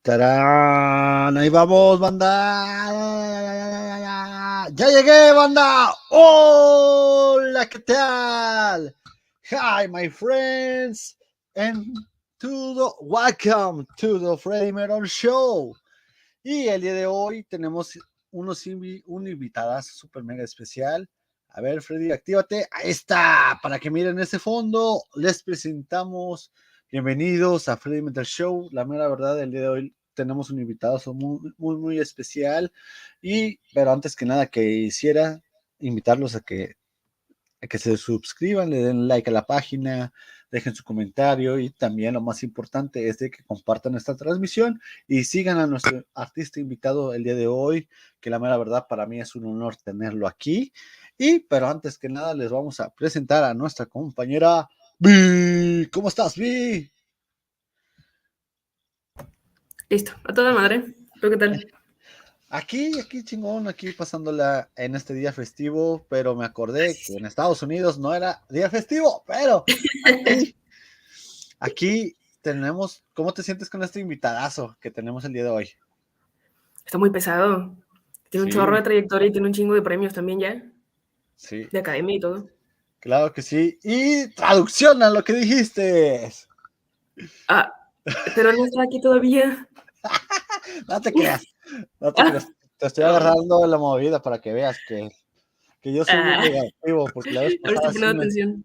¡Tarán! Ahí vamos, banda. Ya llegué, banda. Hola, ¿qué tal? Hi, my friends, and welcome to the Fredy Show. Y el día de hoy tenemos un invitadazo super mega especial. A ver, Fredy, actívate. Ahí está. Para que miren ese fondo, les presentamos. Bienvenidos a Fredy Show. La mera verdad, el día de hoy tenemos un invitado muy especial. Pero antes que nada, quisiera invitarlos a que se suscriban, le den like a la página, dejen su comentario y también lo más importante es de que compartan esta transmisión y sigan a nuestro artista invitado el día de hoy, que la mera verdad para mí es un honor tenerlo aquí. Pero antes que nada les vamos a presentar a nuestra compañera Vi. ¿Cómo estás, Vi? Listo, a toda madre. ¿Tú qué tal? Aquí chingón, aquí pasándola en este día festivo, pero me acordé que en Estados Unidos no era día festivo, pero aquí tenemos. ¿Cómo te sientes con este invitadazo que tenemos el día de hoy? Está muy pesado. Tiene un chorro de trayectoria y tiene un chingo de premios también ya. Sí. De academia y todo. Claro que sí. Y traducción a lo que dijiste. Ah, pero no está aquí todavía. No te creas. No te creas. Te estoy agarrando la movida para que veas que yo soy bien negativo, porque la vez Ahora pasada estoy poniendo atención.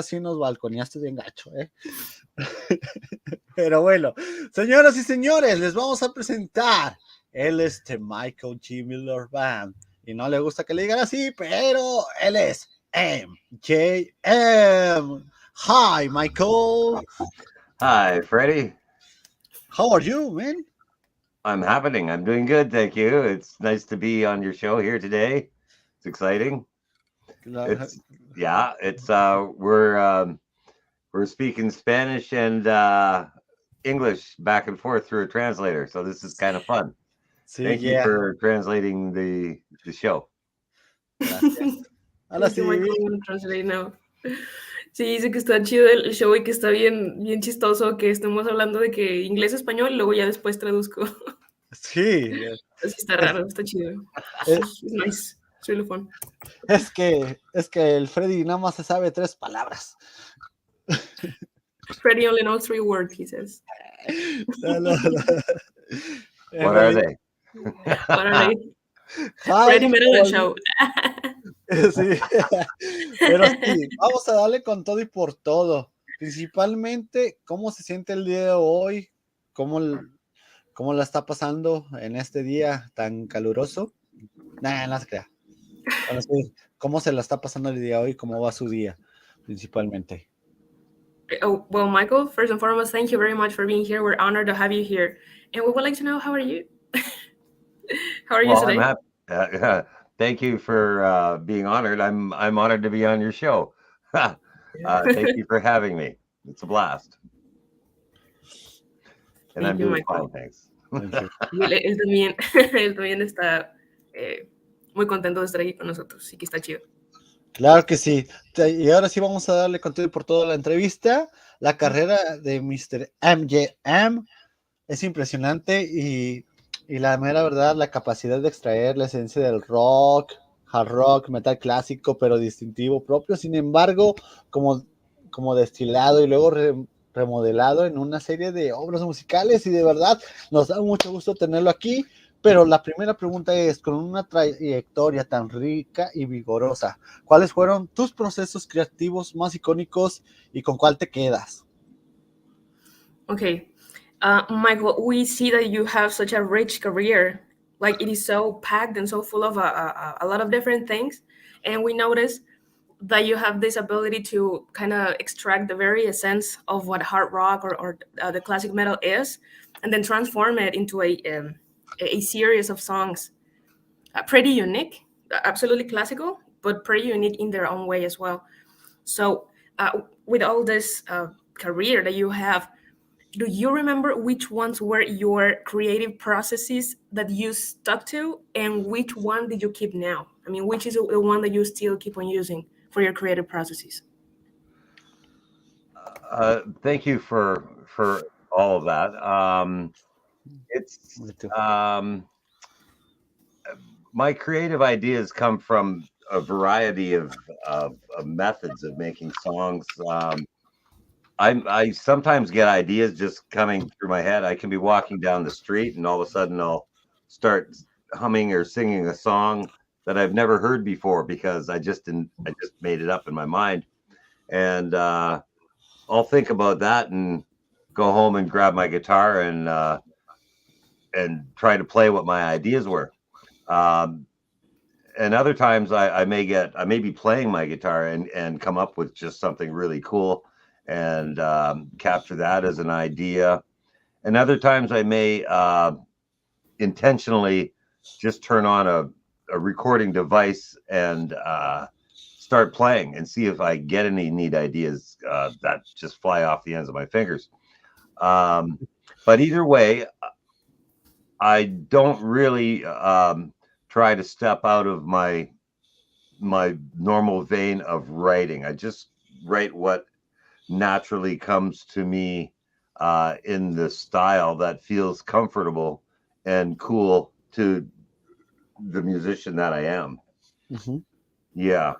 sí nos balconeaste bien gacho, ¿eh? Pero bueno, señoras y señores, les vamos a presentar. Él es The Michael G. Miller Band. Y no le gusta que le digan así, pero él es MJM. Hi, Michael. Hi, Fredy. How are you, man? I'm doing good, thank you. It's nice to be on your show here today. It's exciting. We're speaking Spanish and English back and forth through a translator, so this is kind of fun. Thank you for translating the show. Ahora sí. Sí, dice que está chido el show y que está bien chistoso que estemos hablando de que inglés-español y luego ya después traduzco. Sí. Así está raro, está chido. Es nice, es really fun. Es que el Fredy nada más se sabe 3 palabras. Fredy only knows 3 words, he says. No. What are they? What are they? Fredy middle del show. Sí. Pero sí, vamos a darle con todo y por todo. Principalmente, ¿cómo se siente el día de hoy? ¿Cómo la está pasando en este día tan caluroso? No se crea. Bueno, sí, ¿cómo se la está pasando el día de hoy? ¿Cómo va su día, principalmente? Oh, well, Michael, first and foremost, thank you very much for being here. We're honored to have you here. And we would like to know, how are you? How are you today? I'm happy. Thank you for being honored. I'm honored to be on your show. Thank you for having me. It's a blast. And I'm doing fine, thanks. Él también está muy contento de estar aquí con nosotros. Sí que está chido. Claro que sí. Y ahora sí vamos a darle con todo y por toda la entrevista. La carrera de Mr. MJM es impresionante y la mera verdad, la capacidad de extraer la esencia del rock, hard rock, metal clásico, pero distintivo propio, sin embargo, como destilado y luego remodelado en una serie de obras musicales, y de verdad nos da mucho gusto tenerlo aquí. Pero la primera pregunta es, con una trayectoria tan rica y vigorosa, ¿cuáles fueron tus procesos creativos más icónicos y con cuál te quedas? Okay. Michael, we see that you have such a rich career. Like, it is so packed and so full of a lot of different things. And we notice that you have this ability to kind of extract the very essence of what hard rock or the classic metal is, and then transform it into a series of songs. Pretty unique, absolutely classical, but pretty unique in their own way as well. So with all this career that you have, do you remember which ones were your creative processes that you stuck to, and which one did you keep now? I mean, which is the one that you still keep on using for your creative processes? Thank you for all of that. It's my creative ideas come from a variety of methods of making songs. I sometimes get ideas just coming through my head. I can be walking down the street and all of a sudden I'll start humming or singing a song that I've never heard before because I just made it up in my mind. And I'll think about that and go home and grab my guitar and try to play what my ideas were. And other times I may be playing my guitar and come up with just something really cool and capture that as an idea. And other times I may intentionally just turn on a recording device and start playing and see if I get any neat ideas that just fly off the ends of my fingers. But either way, I don't really try to step out of my normal vein of writing. I just write what naturally comes to me in the style that feels comfortable and cool to the musician that I am. Mm-hmm. Yeah.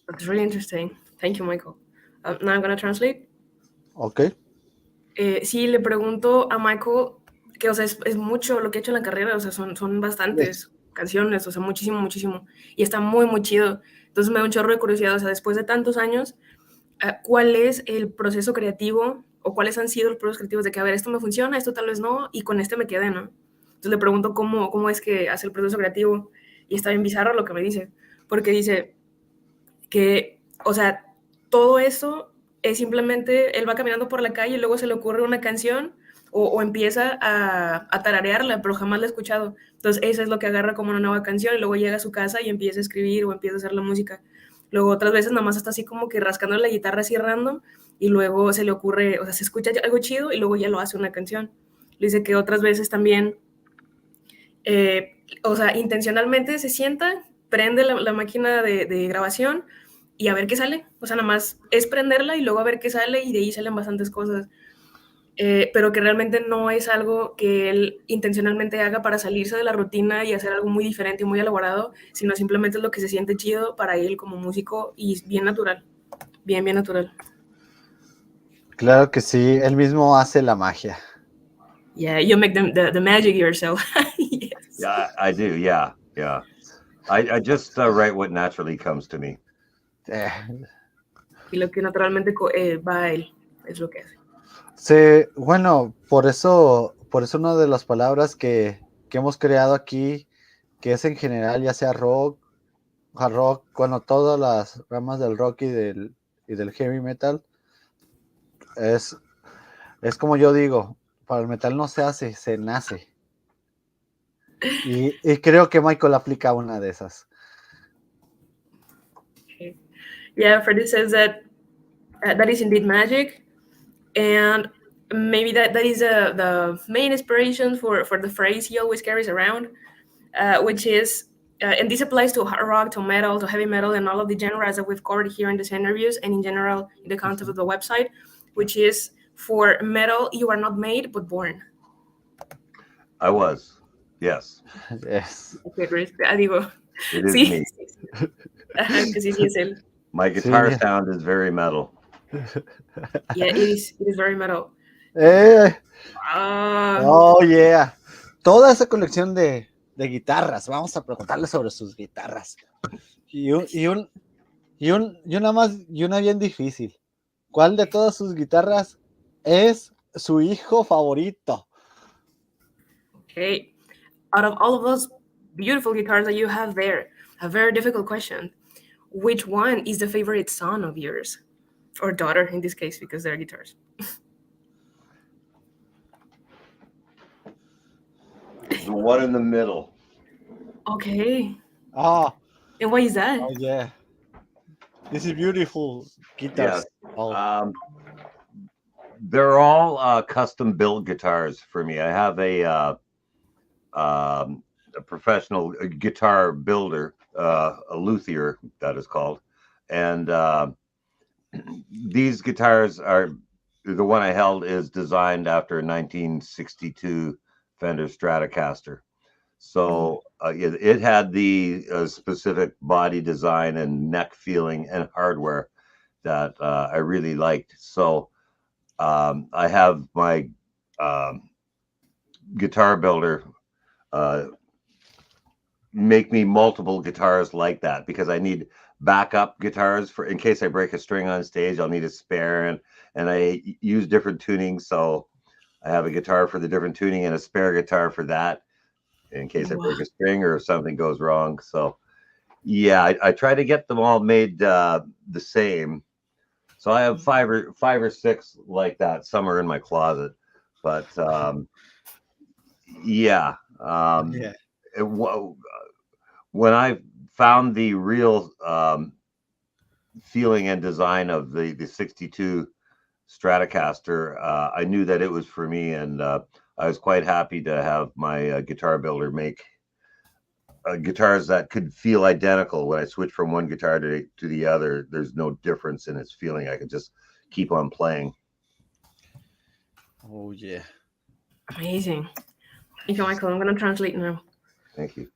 That's really interesting. Thank you, Michael. Now I'm going to translate. Okay. Sí, le pregunto a Michael que, o sea, es mucho lo que he hecho en la carrera, o sea, son bastantes canciones, o sea, muchísimo, muchísimo. Y está muy, muy chido. Entonces me da un chorro de curiosidad, o sea, después de tantos años, ¿cuál es el proceso creativo o cuáles han sido los procesos creativos de que, a ver, esto me funciona, esto tal vez no, y con este me quedé, ¿no? Entonces le pregunto cómo es que hace el proceso creativo y está bien bizarro lo que me dice, porque dice que, o sea, todo eso es simplemente, él va caminando por la calle y luego se le ocurre una canción o empieza a tararearla, pero jamás la ha escuchado. Entonces eso es lo que agarra como una nueva canción y luego llega a su casa y empieza a escribir o empieza a hacer la música. Luego otras veces nada más está así como que rascando la guitarra así random y luego se le ocurre, o sea, se escucha algo chido y luego ya lo hace una canción. Le dice que otras veces también, o sea, intencionalmente se sienta, prende la máquina de grabación y a ver qué sale. O sea, nada más es prenderla y luego a ver qué sale y de ahí salen bastantes cosas. Pero que realmente no es algo que él intencionalmente haga para salirse de la rutina y hacer algo muy diferente y muy elaborado, sino simplemente es lo que se siente chido para él como músico y bien natural, bien natural. Claro que sí, él mismo hace la magia. Yeah, you make the magic yourself. Yes. Yeah, I do. Yeah. I just write what naturally comes to me. Y lo que naturalmente va a él, es lo que hace. Sí, bueno, por eso una de las palabras que hemos creado aquí, que es en general, ya sea rock, hard rock, bueno, todas las ramas del rock y del heavy metal, es como yo digo, para el metal no se hace, se nace. Y creo que Michael aplica una de esas. Okay. Yeah, Fredy says that that is indeed magic, and maybe that is the main inspiration for the phrase he always carries around, which is, and this applies to hard rock, to metal, to heavy metal, and all of the genres that we've covered here in these interviews, and in general in the content of the website, which is, for metal, you are not made, but born. I was, yes. Yes. Okay, digo. It is sí. me. Que sí es él. My guitar sound is very metal. Yeah, it is very metal. Oh, yeah. Toda esa colección de guitarras. Vamos a preguntarle sobre sus guitarras. Y una bien difícil. ¿Cuál de todas sus guitarras es su hijo favorito? Okay. Out of all of those beautiful guitars that you have there, a very difficult question. Which one is the favorite son of yours? Or daughter, in this case, because they're guitars. The one in the middle. Okay. Oh. And why is that? Oh, yeah. This is beautiful guitars. Yes. Oh. They're all custom built guitars for me. I have a professional guitar builder, a luthier, that is called, and these guitars are the one I held is designed after a 1962 Fender Stratocaster. So it had the specific body design and neck feeling and hardware that I really liked. So I have my guitar builder make me multiple guitars like that, because I need backup guitars for in case I break a string on stage. I'll need a spare, and I use different tunings. So I have a guitar for the different tuning and a spare guitar for that in case I break a string or if something goes wrong. So yeah, I try to get them all made the same. So I have five or six like that. Some are in my closet, but yeah. When I found the real feeling and design of the 62 Stratocaster, I knew that it was for me, and I was quite happy to have my guitar builder make guitars that could feel identical. When I switch from one guitar to the other, there's no difference in its feeling. I could just keep on playing. Oh yeah, amazing. Okay, Michael, I'm gonna translate now. Thank you.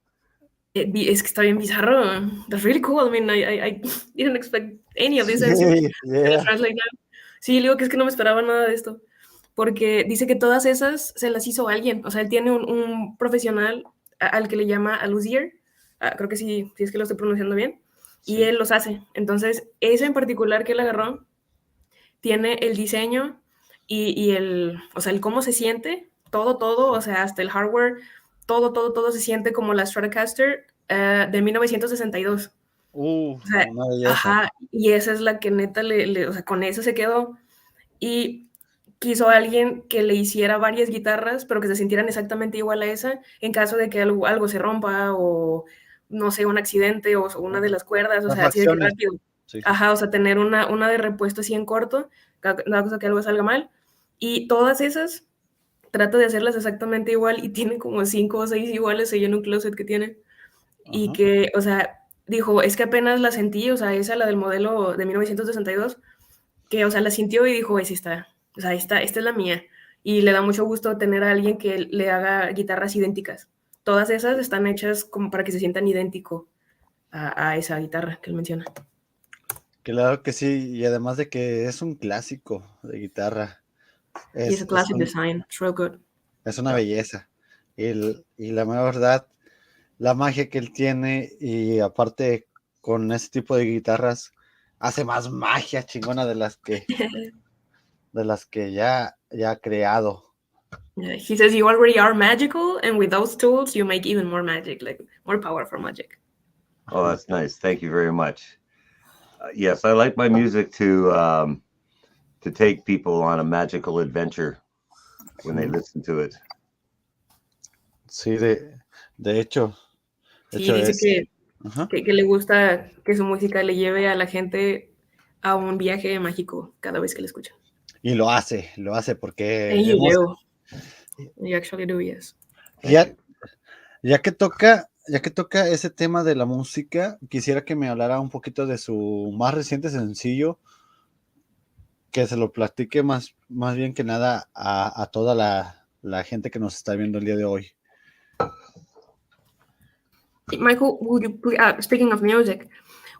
Es que está bien bizarro. That's really cool. I mean, I didn't expect any of this answer. Yeah. Translate now. Sí, le digo que es que no me esperaba nada de esto. Porque dice que todas esas se las hizo alguien. O sea, él tiene un profesional al que le llama alusier. Creo que sí es que lo estoy pronunciando bien. Y él los hace. Entonces, ese en particular que él agarró, tiene el diseño y el, o sea, el cómo se siente, todo, o sea, hasta el hardware, todo se siente como la Stratocaster de 1962. O sea, una belleza. ajá, y esa es la que neta o sea, con eso se quedó. Y quiso a alguien que le hiciera varias guitarras, pero que se sintieran exactamente igual a esa, en caso de que algo se rompa o, no sé, un accidente o una de las cuerdas, o sea, así de que rápido. Sí. Ajá, o sea, tener una de repuesto así en corto, cada cosa que algo salga mal. Y todas esas, trato de hacerlas exactamente igual y tiene como 5 o 6 iguales ahí en un closet que tiene. Y que, o sea, dijo, es que apenas la sentí, o sea, esa, la del modelo de 1962, que, o sea, la sintió y dijo, sí está, o sea, esta es la mía. Y le da mucho gusto tener a alguien que le haga guitarras idénticas. Todas esas están hechas como para que se sientan idéntico a esa guitarra que él menciona. Claro que sí, y además de que es un clásico de guitarra. Es a classic design, it's real good. Es una belleza. Y la verdad, la magia que él tiene, y aparte con ese tipo de guitarras, hace más magia chingona de las que ya ha creado. Yeah, he says you already are magical, and with those tools, you make even more magic, like more powerful magic. Oh, that's nice. Thank you very much. Yes, I like my music to take people on a magical adventure when they listen to it. Sí, de hecho. Sí, dice que le gusta que su música le lleve a la gente a un viaje mágico cada vez que le escuchan. Y lo hace porque... And you do. You actually do, yes. Ya que toca ese tema de la música, quisiera que me hablara un poquito de su más reciente sencillo, que se lo platique más bien que nada a toda la gente que nos está viendo el día de hoy. Michael, would you speaking of music,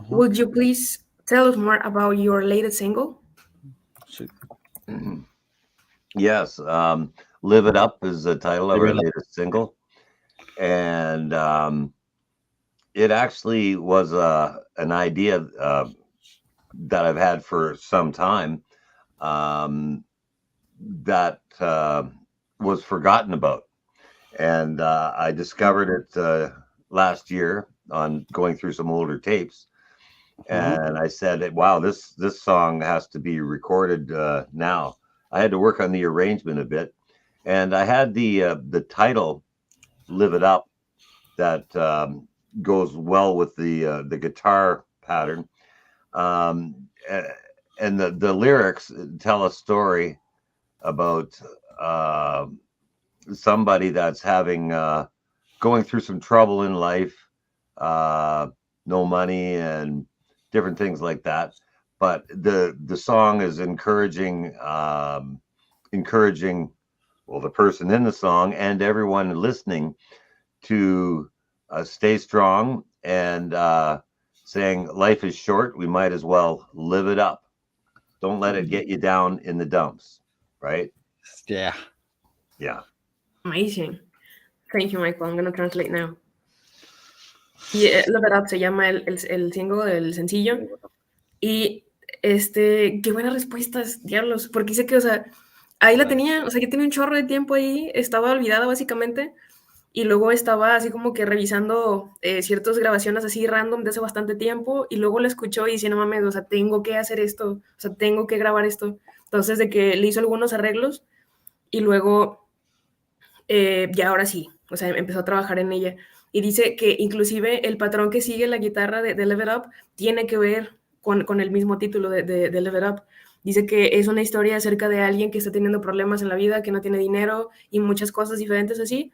would you please tell us more about your latest single? Yes, Live It Up is the title of our latest single. And it actually was an idea that I've had for some time that was forgotten about. And I discovered it last year on going through some older tapes. And I said, wow, this song has to be recorded now. I had to work on the arrangement a bit. And I had the title, Live It Up, that goes well with the guitar pattern. And the lyrics tell a story about somebody that's having going through some trouble in life, no money and different things like that, but the song is encouraging well, the person in the song and everyone listening to stay strong and saying life is short, we might as well live it up. Don't let it get you down in the dumps, right? Yeah. Amazing. Thank you, Michael. I'm going to translate now. Y la verdad se llama el single, el sencillo. Y qué buenas respuestas, diablos. Porque dice que, o sea, ahí la tenía, o sea, que tenía un chorro de tiempo ahí, estaba olvidada básicamente. Y luego estaba así como que revisando ciertas grabaciones así random de hace bastante tiempo. Y luego la escuchó y dice, no mames, o sea, tengo que hacer esto, o sea, tengo que grabar esto. Entonces, de que le hizo algunos arreglos y luego, ya ahora sí, o sea, empezó a trabajar en ella. Y dice que inclusive el patrón que sigue la guitarra de Live It Up tiene que ver con el mismo título de Live It Up. Dice que es una historia acerca de alguien que está teniendo problemas en la vida, que no tiene dinero y muchas cosas diferentes así.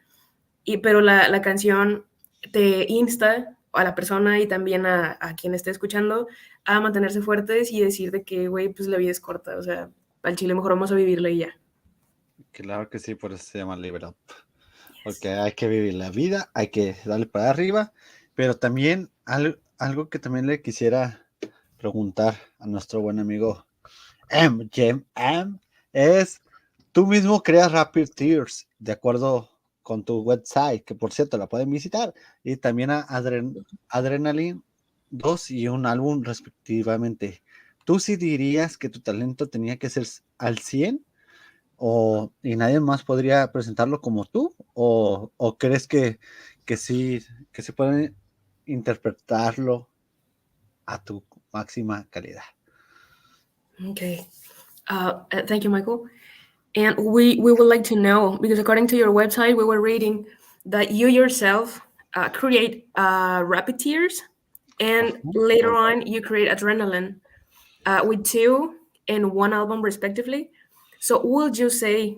Pero la canción te insta a la persona y también a quien esté escuchando a mantenerse fuertes y decir de que, güey, pues la vida es corta, o sea, al chile mejor vamos a vivirla y ya. Claro que sí, por eso se llama Live It Up. Porque hay que vivir la vida, hay que darle para arriba, pero también algo que también le quisiera preguntar a nuestro buen amigo MJM es, tú mismo creas Rapid Tears de acuerdo con tu website, que por cierto la pueden visitar, y también a Adrenaline 2 y un álbum respectivamente. ¿Tú sí dirías que tu talento tenía que ser al 100? ¿Y nadie más podría presentarlo como tú? ¿O crees que sí, que se puede interpretarlo a tu máxima calidad? Okay. Thank you, Michael. And we would like to know, because according to your website, we were reading that you yourself create Rapid Tears, and later on you create Adrenaline with 2 and 1 album respectively. So would you say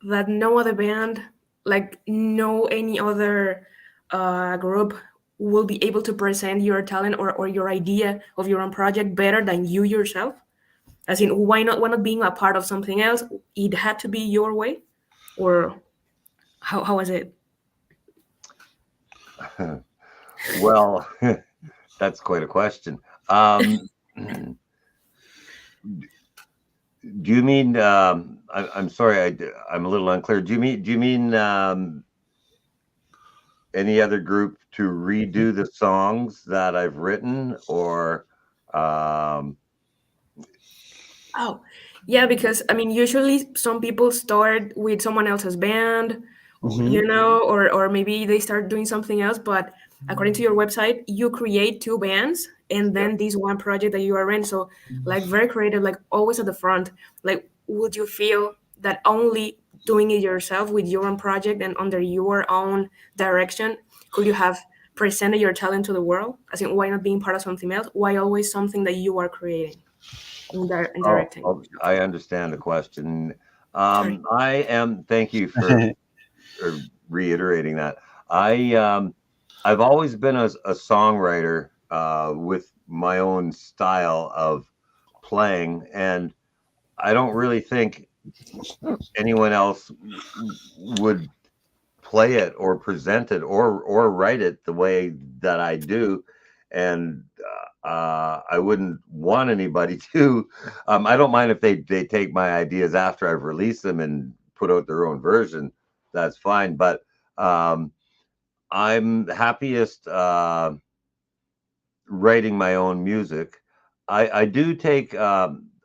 that no other band, like no any other group, will be able to present your talent or your idea of your own project better than you yourself? As in, why not being a part of something else? It had to be your way, or how was it? Well, that's quite a question. Do you mean? I'm sorry, I'm a little unclear. Do you mean any other group to redo the songs that I've written, or? Oh, yeah, because I mean, usually some people start with someone else's band, you know, or maybe they start doing something else. But according to your website, you create 2 bands and then this one project that you are in. So, like, very creative, like always at the front. Like, would you feel that only doing it yourself with your own project and under your own direction, could you have presented your talent to the world? I think, why not being part of something else? Why always something that you are creating? In directing. I understand the question. Thank you for reiterating that. I've always been a songwriter with my own style of playing, and I don't really think anyone else would play it or present it or write it the way that I do. And I wouldn't want anybody to. I don't mind if they take my ideas after I've released them and put out their own version. That's fine. But I'm happiest writing my own music. I do take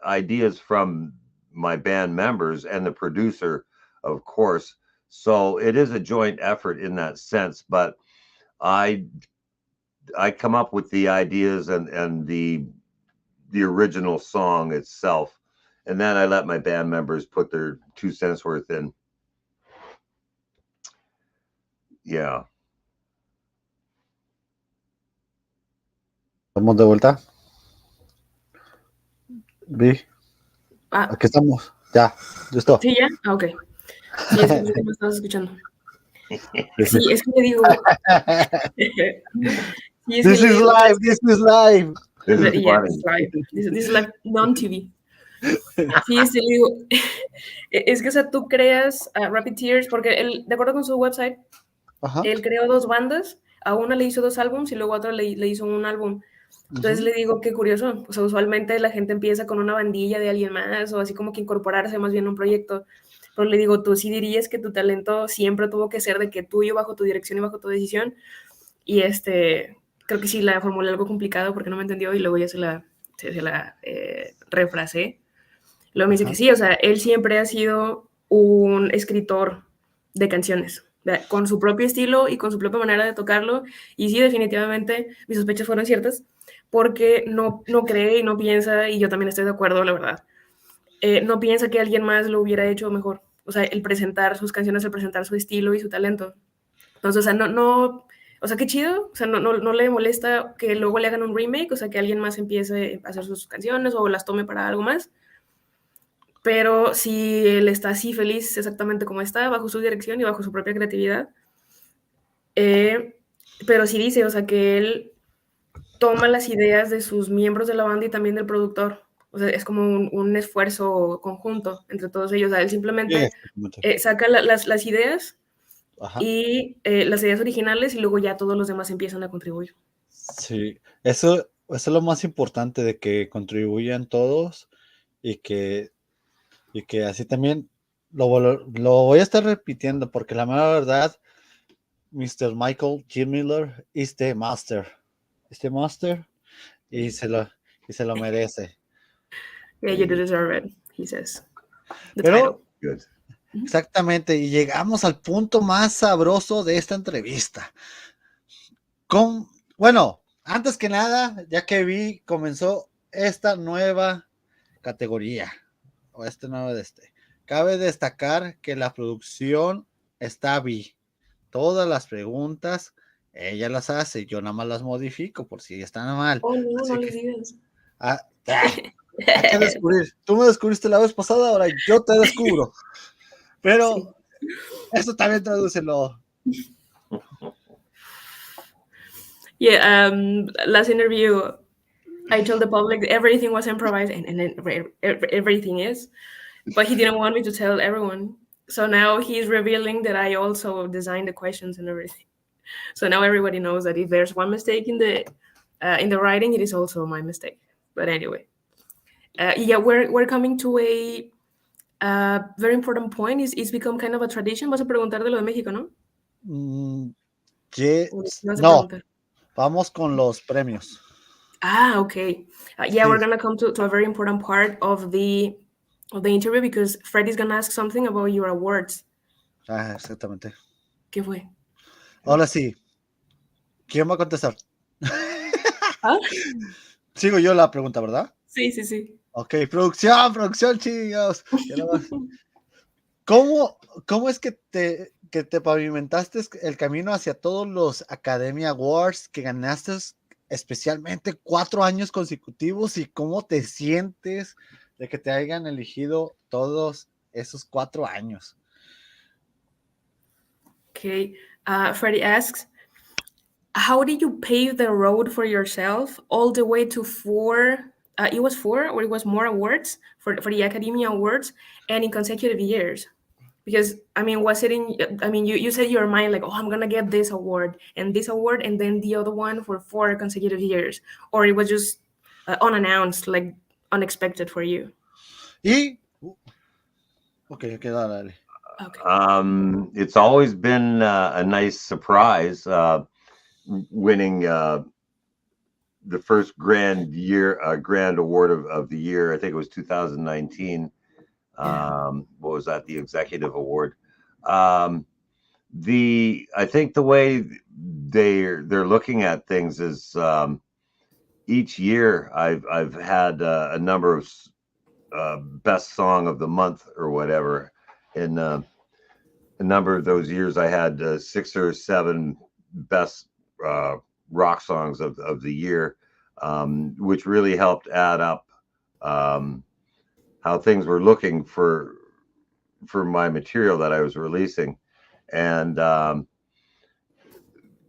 ideas from my band members and the producer, of course. So it is a joint effort in that sense. But I come up with the ideas and the original song itself, and then I let my band members put their 2 cents worth in. Yeah. ¿Estamos de vuelta? Vi. Aquí estamos. Ya, listo. Sí, ya. Ah, ok. Sí, es que no me estabas escuchando. Sí, es que le digo. Sí, This is live. This is Yeah, funny. it's live. This is like non-TV. Sí, le digo, es que, o sea, tú creas Rapid Tears, porque él, de acuerdo con su website, Ajá. él creó 2 bandas, a una le hizo 2 álbums y luego a otra le hizo un álbum. Entonces le digo, qué curioso, o sea, usualmente la gente empieza con una bandilla de alguien más o así como que incorporarse más bien a un proyecto, pero le digo, tú sí dirías que tu talento siempre tuvo que ser de que tuyo, bajo tu dirección y bajo tu decisión, y creo que sí la formulé algo complicado porque no me entendió y luego ya se la refrasé. Luego me dice que sí, o sea, él siempre ha sido un escritor de canciones, ¿verdad? Con su propio estilo y con su propia manera de tocarlo. Y sí, definitivamente mis sospechas fueron ciertas, porque no cree y no piensa, y yo también estoy de acuerdo, la verdad, no piensa que alguien más lo hubiera hecho mejor. O sea, el presentar sus canciones, el presentar su estilo y su talento. Entonces, o sea, o sea, qué chido, o sea, no le molesta que luego le hagan un remake, o sea, que alguien más empiece a hacer sus canciones o las tome para algo más. Pero si él está así feliz exactamente como está, bajo su dirección y bajo su propia creatividad, pero sí dice, o sea, que él toma las ideas de sus miembros de la banda y también del productor. O sea, es como un esfuerzo conjunto entre todos ellos. O sea, él simplemente saca las ideas y las ideas originales y luego ya todos los demás empiezan a contribuir. Sí, eso es lo más importante, de que contribuyan todos y que así también lo voy a estar repitiendo, porque la mera verdad, Mr. Michael G. Miller is the master. Is the master y se lo merece. Yeah, you deserve it, he says. The Pero, title. Exactamente, y llegamos al punto más sabroso de esta entrevista. Bueno, antes que nada, ya que comenzó esta nueva categoría, o este nuevo cabe destacar que la producción está bien. Todas las preguntas ella las hace, yo nada más las modifico por si están mal. Oh, no, Así no que, les digas. hay que descubrir. Tú me descubriste la vez pasada, ahora yo te descubro. Pero Sí. eso también tradúcelo. Yeah, last interview, I told the public that everything was improvised, and everything is, but he didn't want me to tell everyone. So now he's revealing that I also designed the questions and everything. So now everybody knows that if there's one mistake in the writing, it is also my mistake. But anyway, yeah, we're coming to a very important point. It's become kind of a tradition. Vas a preguntar de lo de México, ¿no? No, vamos con los premios. Ah, okay. Yeah, we're gonna come to a very important part of the interview, because Fredy's gonna ask something about your awards. Ah, exactamente. ¿Qué fue? Ahora sí. ¿Quién va a contestar? ¿Ah? Sigo yo la pregunta, ¿verdad? Sí, sí, sí. Ok, producción, chicos. ¿Cómo es que te pavimentaste el camino hacia todos los Academy Awards que ganaste, especialmente 4 años consecutivos? ¿Y cómo te sientes de que te hayan elegido todos esos 4 años? Okay. Fredy asks, how did you pave the road for yourself all the way to 4? It was 4, or it was more awards for the Academy Awards, and in consecutive years. Because, I mean, you said in your mind, like, oh, I'm going to get this award, and then the other one for 4 consecutive years. Or it was just unannounced, like unexpected for you. Okay, dale. Okay. It's always been a nice surprise winning the first grand award of the year. I think it was 2019. What was that? The executive award. I think the way they're looking at things is each year I've had a number of best song of the month or whatever. In a number of those years, I had 6 or 7 best rock songs of the year, which really helped add up how things were looking for my material that I was releasing. And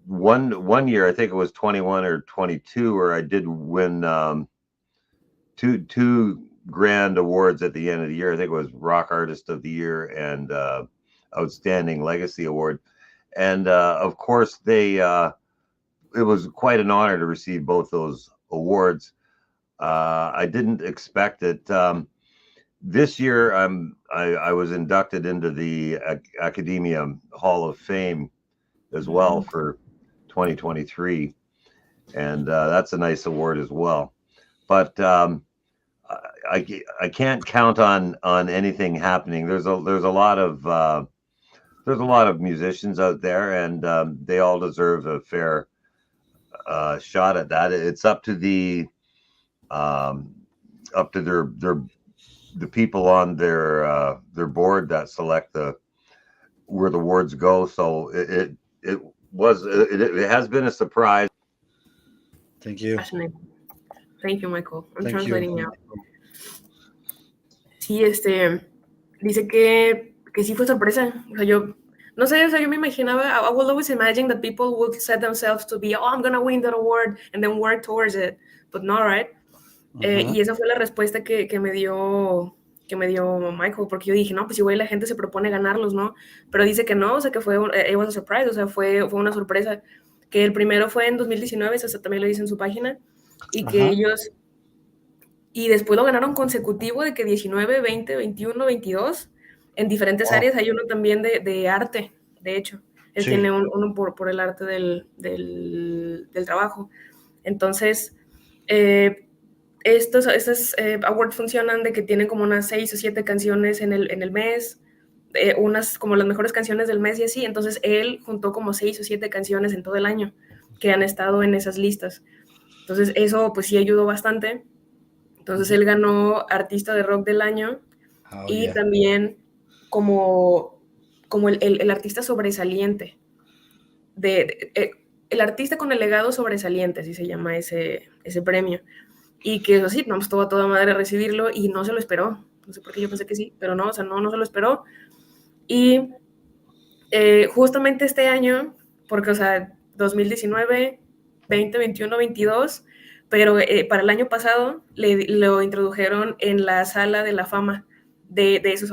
one year, I think it was 21 or 22, where I did win two grand awards at the end of the year. I think it was Rock Artist of the Year and Outstanding Legacy Award. And of course, it was quite an honor to receive both those awards. I didn't expect it. This year, I was inducted into the Academia Hall of Fame as well for 2023, and that's a nice award as well. But I can't count on anything happening. There's a lot of musicians out there, and they all deserve a fair shot at that. It's up to the people on their board that select where the awards go. So it has been a surprise. Thank you. Fascinating. Thank you, Michael. I'm Thank translating you. now. Sí, dice que sí fue sorpresa. O sea, yo no sé, o sea, yo me imaginaba, I will always imagine that people would set themselves to be, oh, I'm gonna win that award, and then work towards it. But no, right? Y esa fue la respuesta que me dio Michael, porque yo dije, no, pues igual la gente se propone ganarlos, ¿no? Pero dice que no, o sea, que fue, it was a surprise, o sea, fue una sorpresa, que el primero fue en 2019, eso también lo dice en su página, y que ellos, y después lo ganaron consecutivo de que 19, 20, 21, 22, en diferentes áreas. Hay uno también de arte, de hecho, él tiene uno por el arte del trabajo. Entonces, estos awards funcionan de que tienen como unas 6 o 7 canciones en el mes, unas como las mejores canciones del mes y así. Entonces él juntó como 6 o 7 canciones en todo el año que han estado en esas listas. Entonces eso pues sí ayudó bastante. Entonces él ganó Artista de Rock del Año y también como el artista sobresaliente, el artista con el legado sobresaliente, así se llama ese premio. Y que eso sí, no, estuvo a toda madre recibirlo y no se lo esperó. No sé por qué yo pensé que sí, pero no, o sea, no se lo esperó. Y justamente este año, porque, o sea, 2019, 20, 21, 22, pero para el año pasado lo introdujeron en la sala de la fama de esas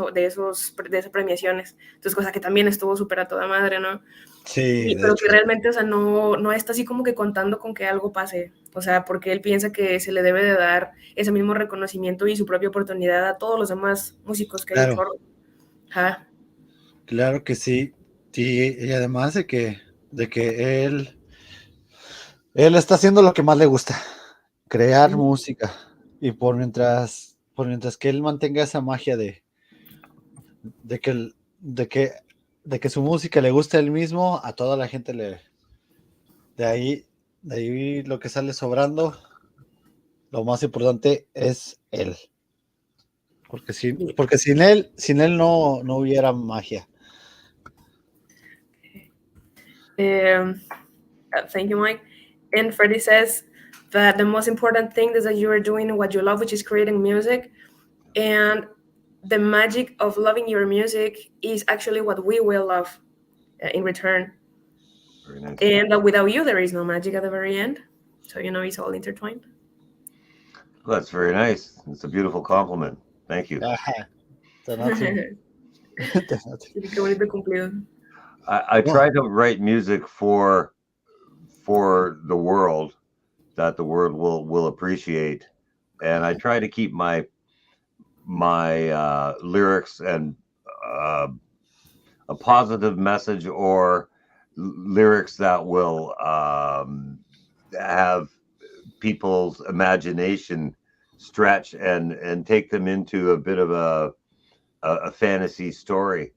premiaciones. Entonces, cosa que también estuvo súper a toda madre, ¿no? Sí, pero que realmente, o sea, no está así como que contando con que algo pase, o sea, porque él piensa que se le debe de dar ese mismo reconocimiento y su propia oportunidad a todos los demás músicos que hay un chorro. Claro que sí. Y además de que él está haciendo lo que más le gusta, crear música, y por mientras que él mantenga esa magia de que su música le guste a él mismo, a toda la gente de ahí lo que sale sobrando, lo más importante es él, porque sin él no hubiera magia. Thank you, Mike. And Fredy says that the most important thing is that you are doing what you love, which is creating music, and the magic of loving your music is actually what we will love in return. Very nice. And without you, there is no magic at the very end. So, it's all intertwined. Well, that's very nice. It's a beautiful compliment. Thank you. I try to write music for the world, that the world will appreciate, and I try to keep my lyrics and a positive message, or lyrics that will have people's imagination stretch and take them into a bit of a fantasy story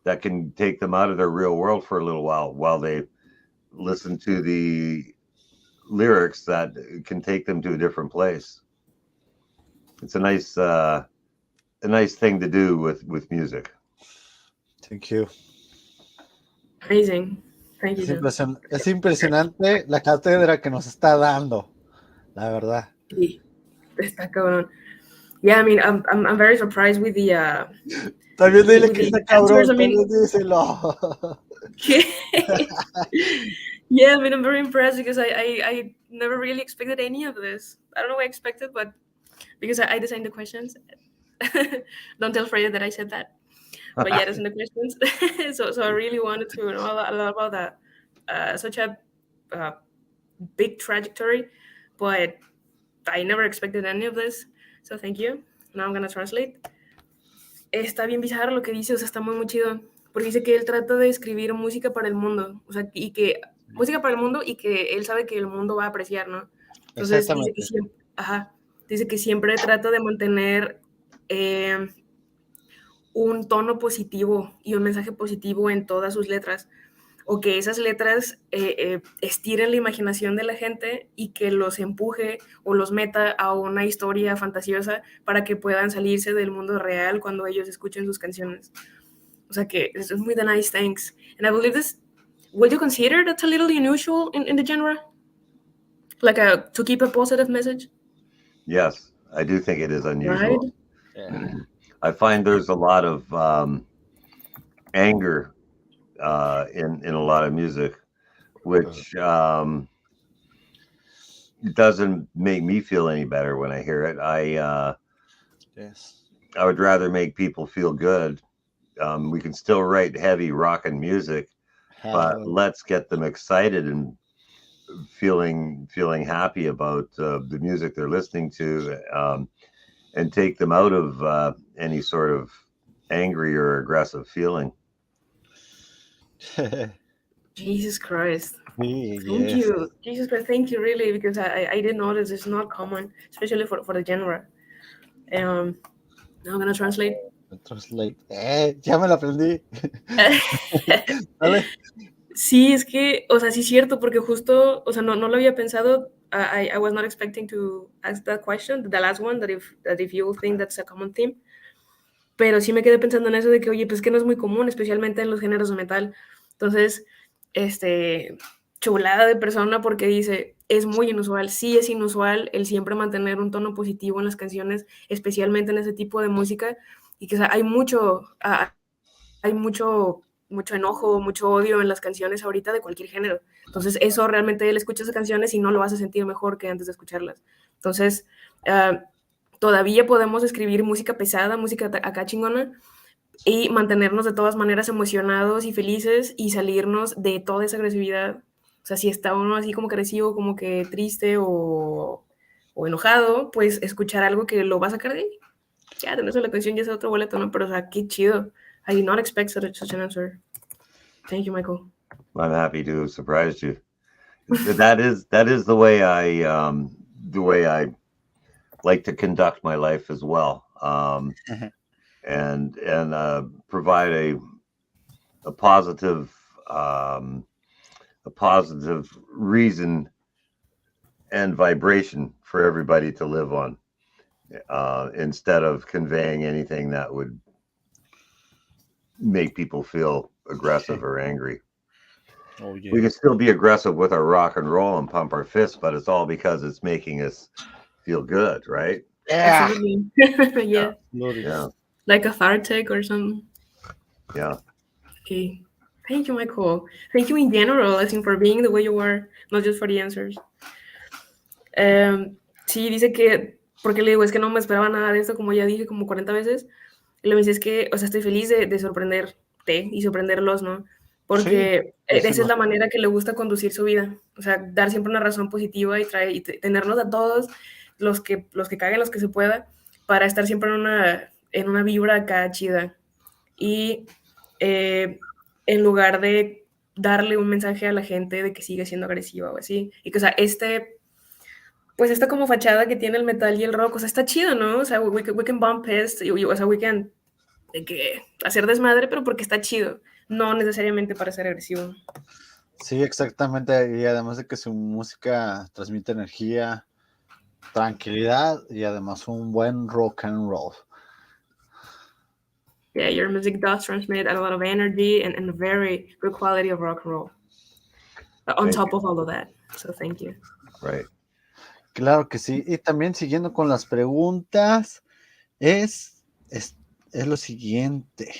that can take them out of their real world for a little while they listen to the lyrics that can take them to a different place. It's a nice thing to do with music. Thank you. Amazing. Thank you. Es impresionante la cátedra que nos está dando, la verdad. Sí, está cabrón. Yeah, I mean, I'm very surprised with the También dile que está cabrón, también díselo. Yeah, I mean, I'm very impressed because I never really expected any of this. I don't know what I expected, but because I designed the questions. Don't tell Freya that I said that. But yeah, design the questions. So I really wanted to know a lot about that. Such a uh, big trajectory, but I never expected any of this. So thank you. Now I'm gonna translate. Está bien bizarro lo que dice, o sea, está muy, muy chido. Porque dice que él trata de escribir música para el mundo, o sea, y que música para el mundo y que él sabe que el mundo va a apreciar, ¿no? Entonces Exactamente. dice que siempre trata de mantener un tono positivo y un mensaje positivo en todas sus letras, o que esas letras estiren la imaginación de la gente y que los empuje o los meta a una historia fantasiosa para que puedan salirse del mundo real cuando ellos escuchen sus canciones. O sea que eso es muy the nice things. And I believe this, would you consider that's a little unusual in the genre? Like to keep a positive message? Yes, I do think it is unusual. Right? Yeah. I find there's a lot of anger in a lot of music, which doesn't make me feel any better when I hear it. Yes. I would rather make people feel good. We can still write heavy rockin' music, but let's get them excited and feeling happy about the music they're listening to, and take them out of any sort of angry or aggressive feeling. Jesus Christ. Sí, Thank yes. you. Jesus Christ, thank you really, because I didn't notice it's not common, especially for the genre. Now I'm gonna translate. Translate. Ya me lo aprendí. Dale. Sí, es que, o sea, sí es cierto, porque justo, o sea, no lo había pensado. I was not expecting to ask that question, the last one, that if you think that's a common theme. Pero sí me quedé pensando en eso de que, oye, pues que no es muy común, especialmente en los géneros de metal. Entonces, chulada de persona, porque dice, es muy inusual, sí es inusual el siempre mantener un tono positivo en las canciones, especialmente en ese tipo de música, y que, o sea, hay mucho enojo, mucho odio en las canciones ahorita de cualquier género. Entonces, eso realmente él escucha esas canciones y no lo vas a sentir mejor que antes de escucharlas. Entonces, todavía podemos escribir música pesada, música acá chingona, y mantenernos de todas maneras emocionados y felices y salirnos de toda esa agresividad. O sea, si está uno así como que agresivo, como que triste o enojado, pues escuchar algo que lo va a sacar de ahí. Ya, de eso la canción ya es otro boleto, ¿no? Pero, o sea, qué chido. I did not expect such an answer. Thank you, Michael. I'm happy to have surprised you. That is the way I like to conduct my life as well, and provide a positive reason and vibration for everybody to live on, instead of conveying anything that would make people feel aggressive or angry. Oh, yeah. We can still be aggressive with our rock and roll and pump our fists, but it's all because it's making us feel good, right? Yeah. Absolutely. Yeah. Yeah. Like cathartic or something. Yeah. Okay. Thank you, Michael. Thank you in general, I think, for being the way you are, not just for the answers. Sí, dice que, porque le digo, es que no me esperaba nada de esto, como ya dije como 40 veces. Y lo que me dice es que, o sea, estoy feliz de sorprenderte y sorprenderlos, ¿no? Porque esa es la manera que le gusta conducir su vida. O sea, dar siempre una razón positiva y tenernos a todos, los que caguen, los que se pueda, para estar siempre en una vibra acá chida. Y en lugar de darle un mensaje a la gente de que sigue siendo agresiva o así. Y que, o sea, pues esta como fachada que tiene el metal y el rock, o sea, está chido, ¿no? O sea, we can bump past, o sea, we can hacer desmadre, pero porque está chido, no necesariamente para ser agresivo. Sí, exactamente, y además de que su música transmite energía, tranquilidad y además un buen rock and roll. Yeah, your music does transmit a lot of energy and a very good quality of rock and roll. On top of all of that, so thank you. Right. Claro que sí, y también siguiendo con las preguntas, es lo siguiente.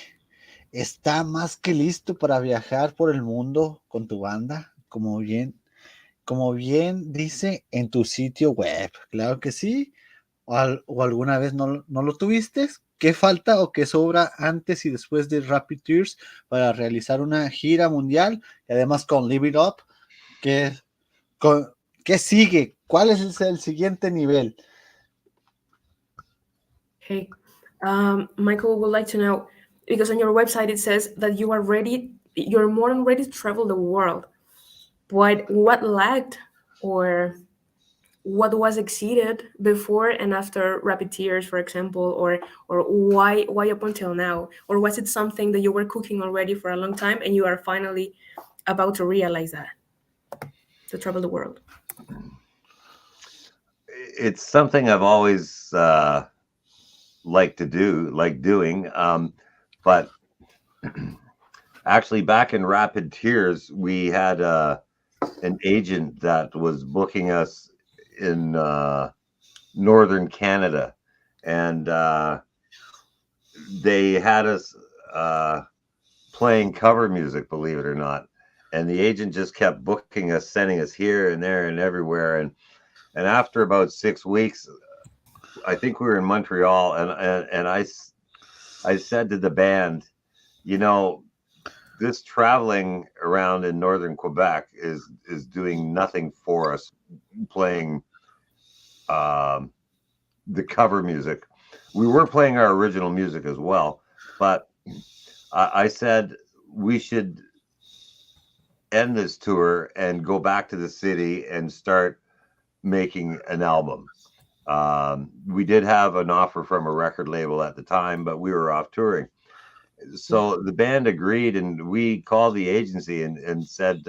está más que listo para viajar por el mundo con tu banda, como bien dice en tu sitio web. Claro que sí. O alguna vez no lo tuviste. ¿Qué falta o qué sobra antes y después de Rapid Tears para realizar una gira mundial? Y además con Live It Up, ¿qué, con, ¿qué sigue? ¿Cuál es el siguiente nivel? Hey, Michael would like to know, because on your website it says that you're more than ready to travel the world. But what lacked, or what was exceeded before and after Rapid Tears, for example, or why up until now? Or was it something that you were cooking already for a long time and you are finally about to realize that, to travel the world? It's something I've always liked to do, like doing. But actually, back in Rapid Tears, we had an agent that was booking us in northern Canada, and they had us playing cover music, believe it or not. And the agent just kept booking us, sending us here and there and everywhere. And after about 6 weeks, I think we were in Montreal, and I said to the band, you know, this traveling around in northern Quebec is doing nothing for us, playing the cover music. We were playing our original music as well, but I said we should end this tour and go back to the city and start making an album. We did have an offer from a record label at the time, but we were off touring. So the band agreed, and we called the agency and said,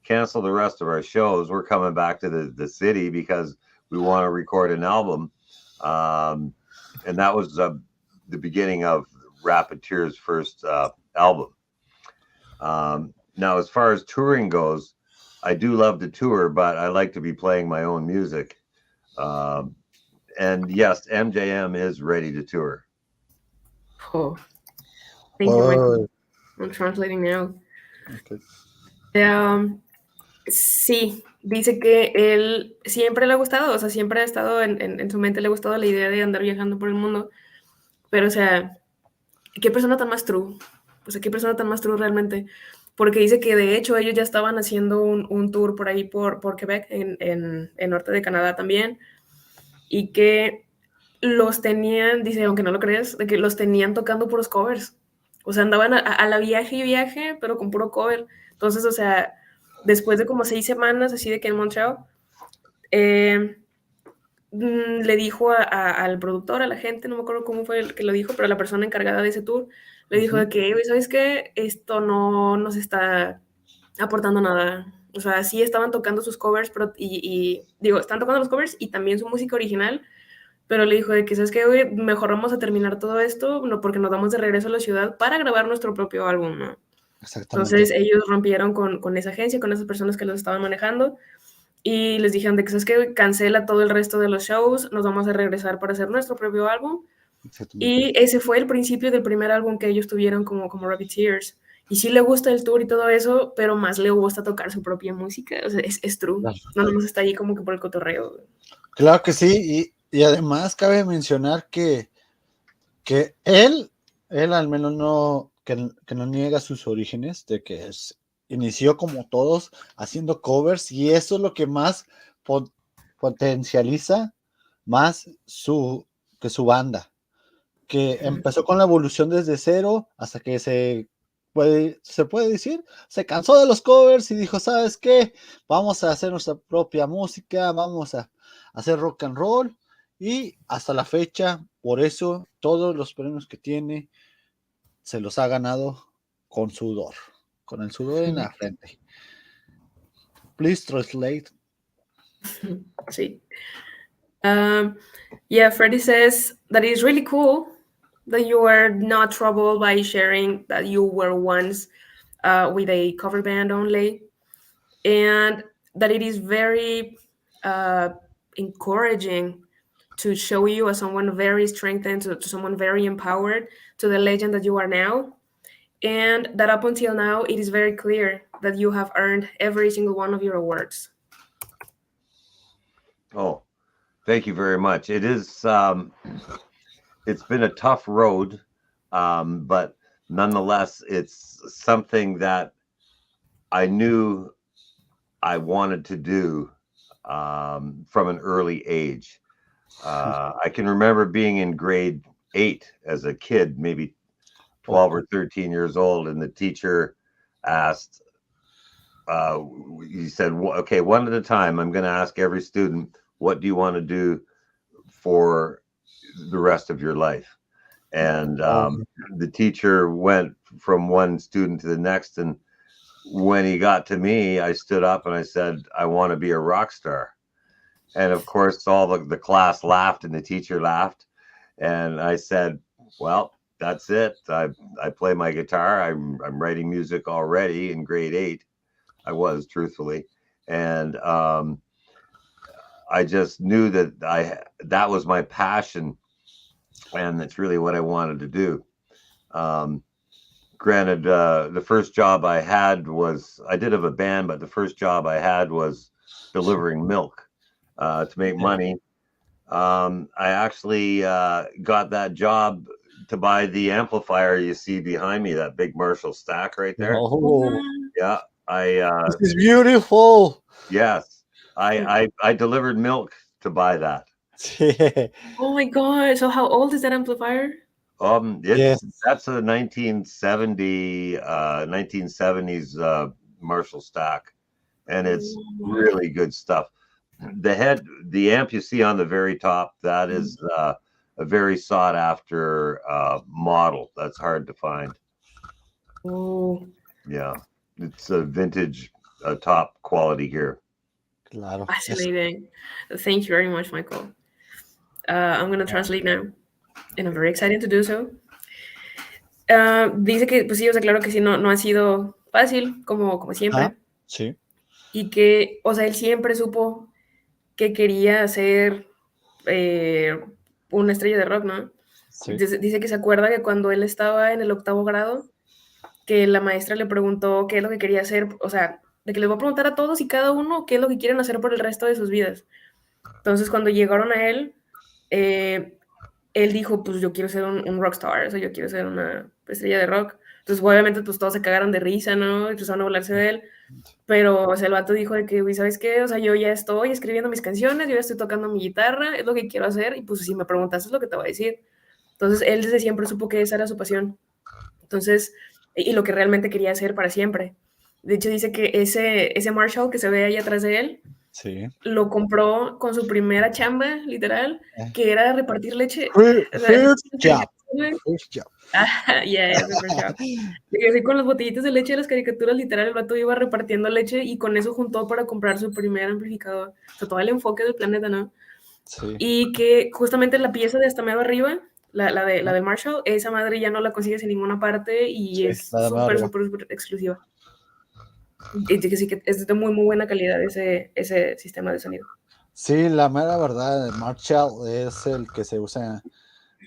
cancel the rest of our shows. We're coming back to the city because we want to record an album. And that was the beginning of Rapid Tears' first album. Now, as far as touring goes, I do love to tour, but I like to be playing my own music. And yes, MJM is ready to tour. Oh, thank you, Michael. I'm translating now. Okay. Sí, dice que él siempre le ha gustado, o sea, siempre ha estado en su mente, le ha gustado la idea de andar viajando por el mundo, pero, o sea, qué persona tan más true, o sea, qué persona tan más true realmente, porque dice que de hecho ellos ya estaban haciendo un tour por ahí, por Quebec, en norte de Canadá también, y que los tenían, dice, aunque no lo creas, de que los tenían tocando puros covers, o sea, andaban a la viaje y viaje, pero con puro cover, entonces, o sea, después de como 6 semanas así de que en Montreal, le dijo al productor, a la gente, no me acuerdo cómo fue el que lo dijo, pero la persona encargada de ese tour, le dijo de que, ¿sabes qué? Esto no nos está aportando nada. O sea, sí estaban tocando sus covers, pero, digo, están tocando los covers y también su música original, pero le dijo de que, ¿sabes qué, güey? Mejor vamos a terminar todo esto, no, porque nos vamos de regreso a la ciudad para grabar nuestro propio álbum, ¿no? Exactamente. Entonces ellos rompieron con esa agencia, con esas personas que los estaban manejando, y les dijeron de que, ¿sabes qué? Cancela todo el resto de los shows, nos vamos a regresar para hacer nuestro propio álbum. Y ese fue el principio del primer álbum que ellos tuvieron como Rapid Tears. Y sí le gusta el tour y todo eso, pero más le gusta tocar su propia música. O sea, es true. Claro. No nos está ahí como que por el cotorreo. Claro que sí, y además cabe mencionar que él al menos que no niega sus orígenes, de que inició como todos haciendo covers, y eso es lo que más potencializa más que su banda, que empezó con la evolución desde cero hasta que se puede decir, se cansó de los covers y dijo, ¿sabes qué? Vamos a hacer nuestra propia música, vamos a hacer rock and roll, y hasta la fecha, por eso todos los premios que tiene se los ha ganado con sudor, con el sudor en la frente. Please translate. Sí. Yeah, Fredy says that it's really cool that you are not troubled by sharing that you were once with a cover band only, and that it is very encouraging to show you as someone very strengthened, to someone very empowered, to the legend that you are now. and that up until now, it is very clear that you have earned every single one of your awards. Oh, thank you very much. It is, it's been a tough road, but nonetheless, it's something that I knew I wanted to do from an early age. I can remember being in grade 8 as a kid, maybe 12 or 13 years old, and the teacher asked, he said, okay, one at a time, I'm going to ask every student, what do you want to do for the rest of your life? And the teacher went from one student to the next, and when he got to me, I stood up and I said, I want to be a rock star. And of course, all the class laughed and the teacher laughed. And I said, well, that's it. I play my guitar. I'm writing music already in grade 8. I was, truthfully. And I just knew that that was my passion. And that's really what I wanted to do. Granted, the first job I had was, I did have a band, but the first job I had was delivering milk to make money. I actually got that job to buy the amplifier you see behind me, that big Marshall stack right there. Oh, Yeah, this is beautiful. Yes, I delivered milk to buy that. Oh my god! So how old is that amplifier? Yes. That's a 1970s Marshall stack, and it's really good stuff. The amp you see on the very top, that is a very sought after model. That's hard to find. Oh, Yeah, it's a vintage, top quality gear. Claro. fascinating. Thank you very much, Michael. I'm going to translate now, and I'm very excited to do so. Dice que, pues sí, o sea, claro que sí, no ha sido fácil, como siempre. Sí. Y que, o sea, él siempre supo que quería ser una estrella de rock, ¿no? Sí. Dice que se acuerda que cuando él estaba en el 8º grado, que la maestra le preguntó qué es lo que quería hacer, o sea, de que les va a preguntar a todos y cada uno qué es lo que quieren hacer por el resto de sus vidas. Entonces, cuando llegaron a él, él dijo, pues yo quiero ser un rockstar, o sea, yo quiero ser una estrella de rock. Entonces, obviamente, pues todos se cagaron de risa, ¿no? Y empezaron a burlarse de él. Pero, o sea, el vato dijo de que, güey, ¿sabes qué? O sea, yo ya estoy escribiendo mis canciones, yo ya estoy tocando mi guitarra, es lo que quiero hacer, y pues si me preguntas es lo que te voy a decir. Entonces, él desde siempre supo que esa era su pasión. Entonces, y lo que realmente quería hacer para siempre. De hecho, dice que ese Marshall que se ve ahí atrás de él, Sí. lo compró con su primera chamba, literal, que era repartir leche. O sea, First job. First job. Yeah, the first job. Y así con los botellitos de leche de las caricaturas, literal, el vato iba repartiendo leche y con eso juntó para comprar su primer amplificador. O sea, todo el enfoque del planeta, ¿no? Sí. Y que justamente la pieza de hasta medio arriba, la del Marshall, esa madre ya no la consigues en ninguna parte y Sí, es la de súper, arriba. súper exclusiva. Y que sí que es de muy, muy buena calidad ese sistema de sonido. Sí, la mera verdad, el Marshall es el que se usa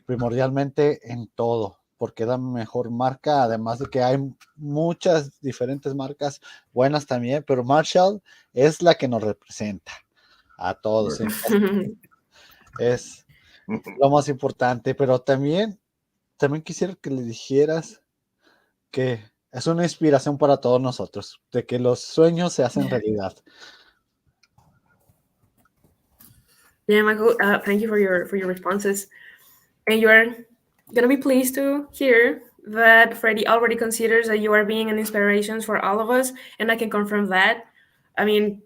primordialmente en todo, porque es la mejor marca, además de que hay muchas diferentes marcas buenas también, pero Marshall es la que nos representa a todos. Es lo más importante, pero también quisiera que le dijeras que es una inspiración para todos nosotros, de que los sueños se hacen realidad. Yeah, Michael, thank you for your responses. And you are gonna be pleased to hear that Fredy already considers that you are being an inspiration for all of us, and I can confirm that. I mean,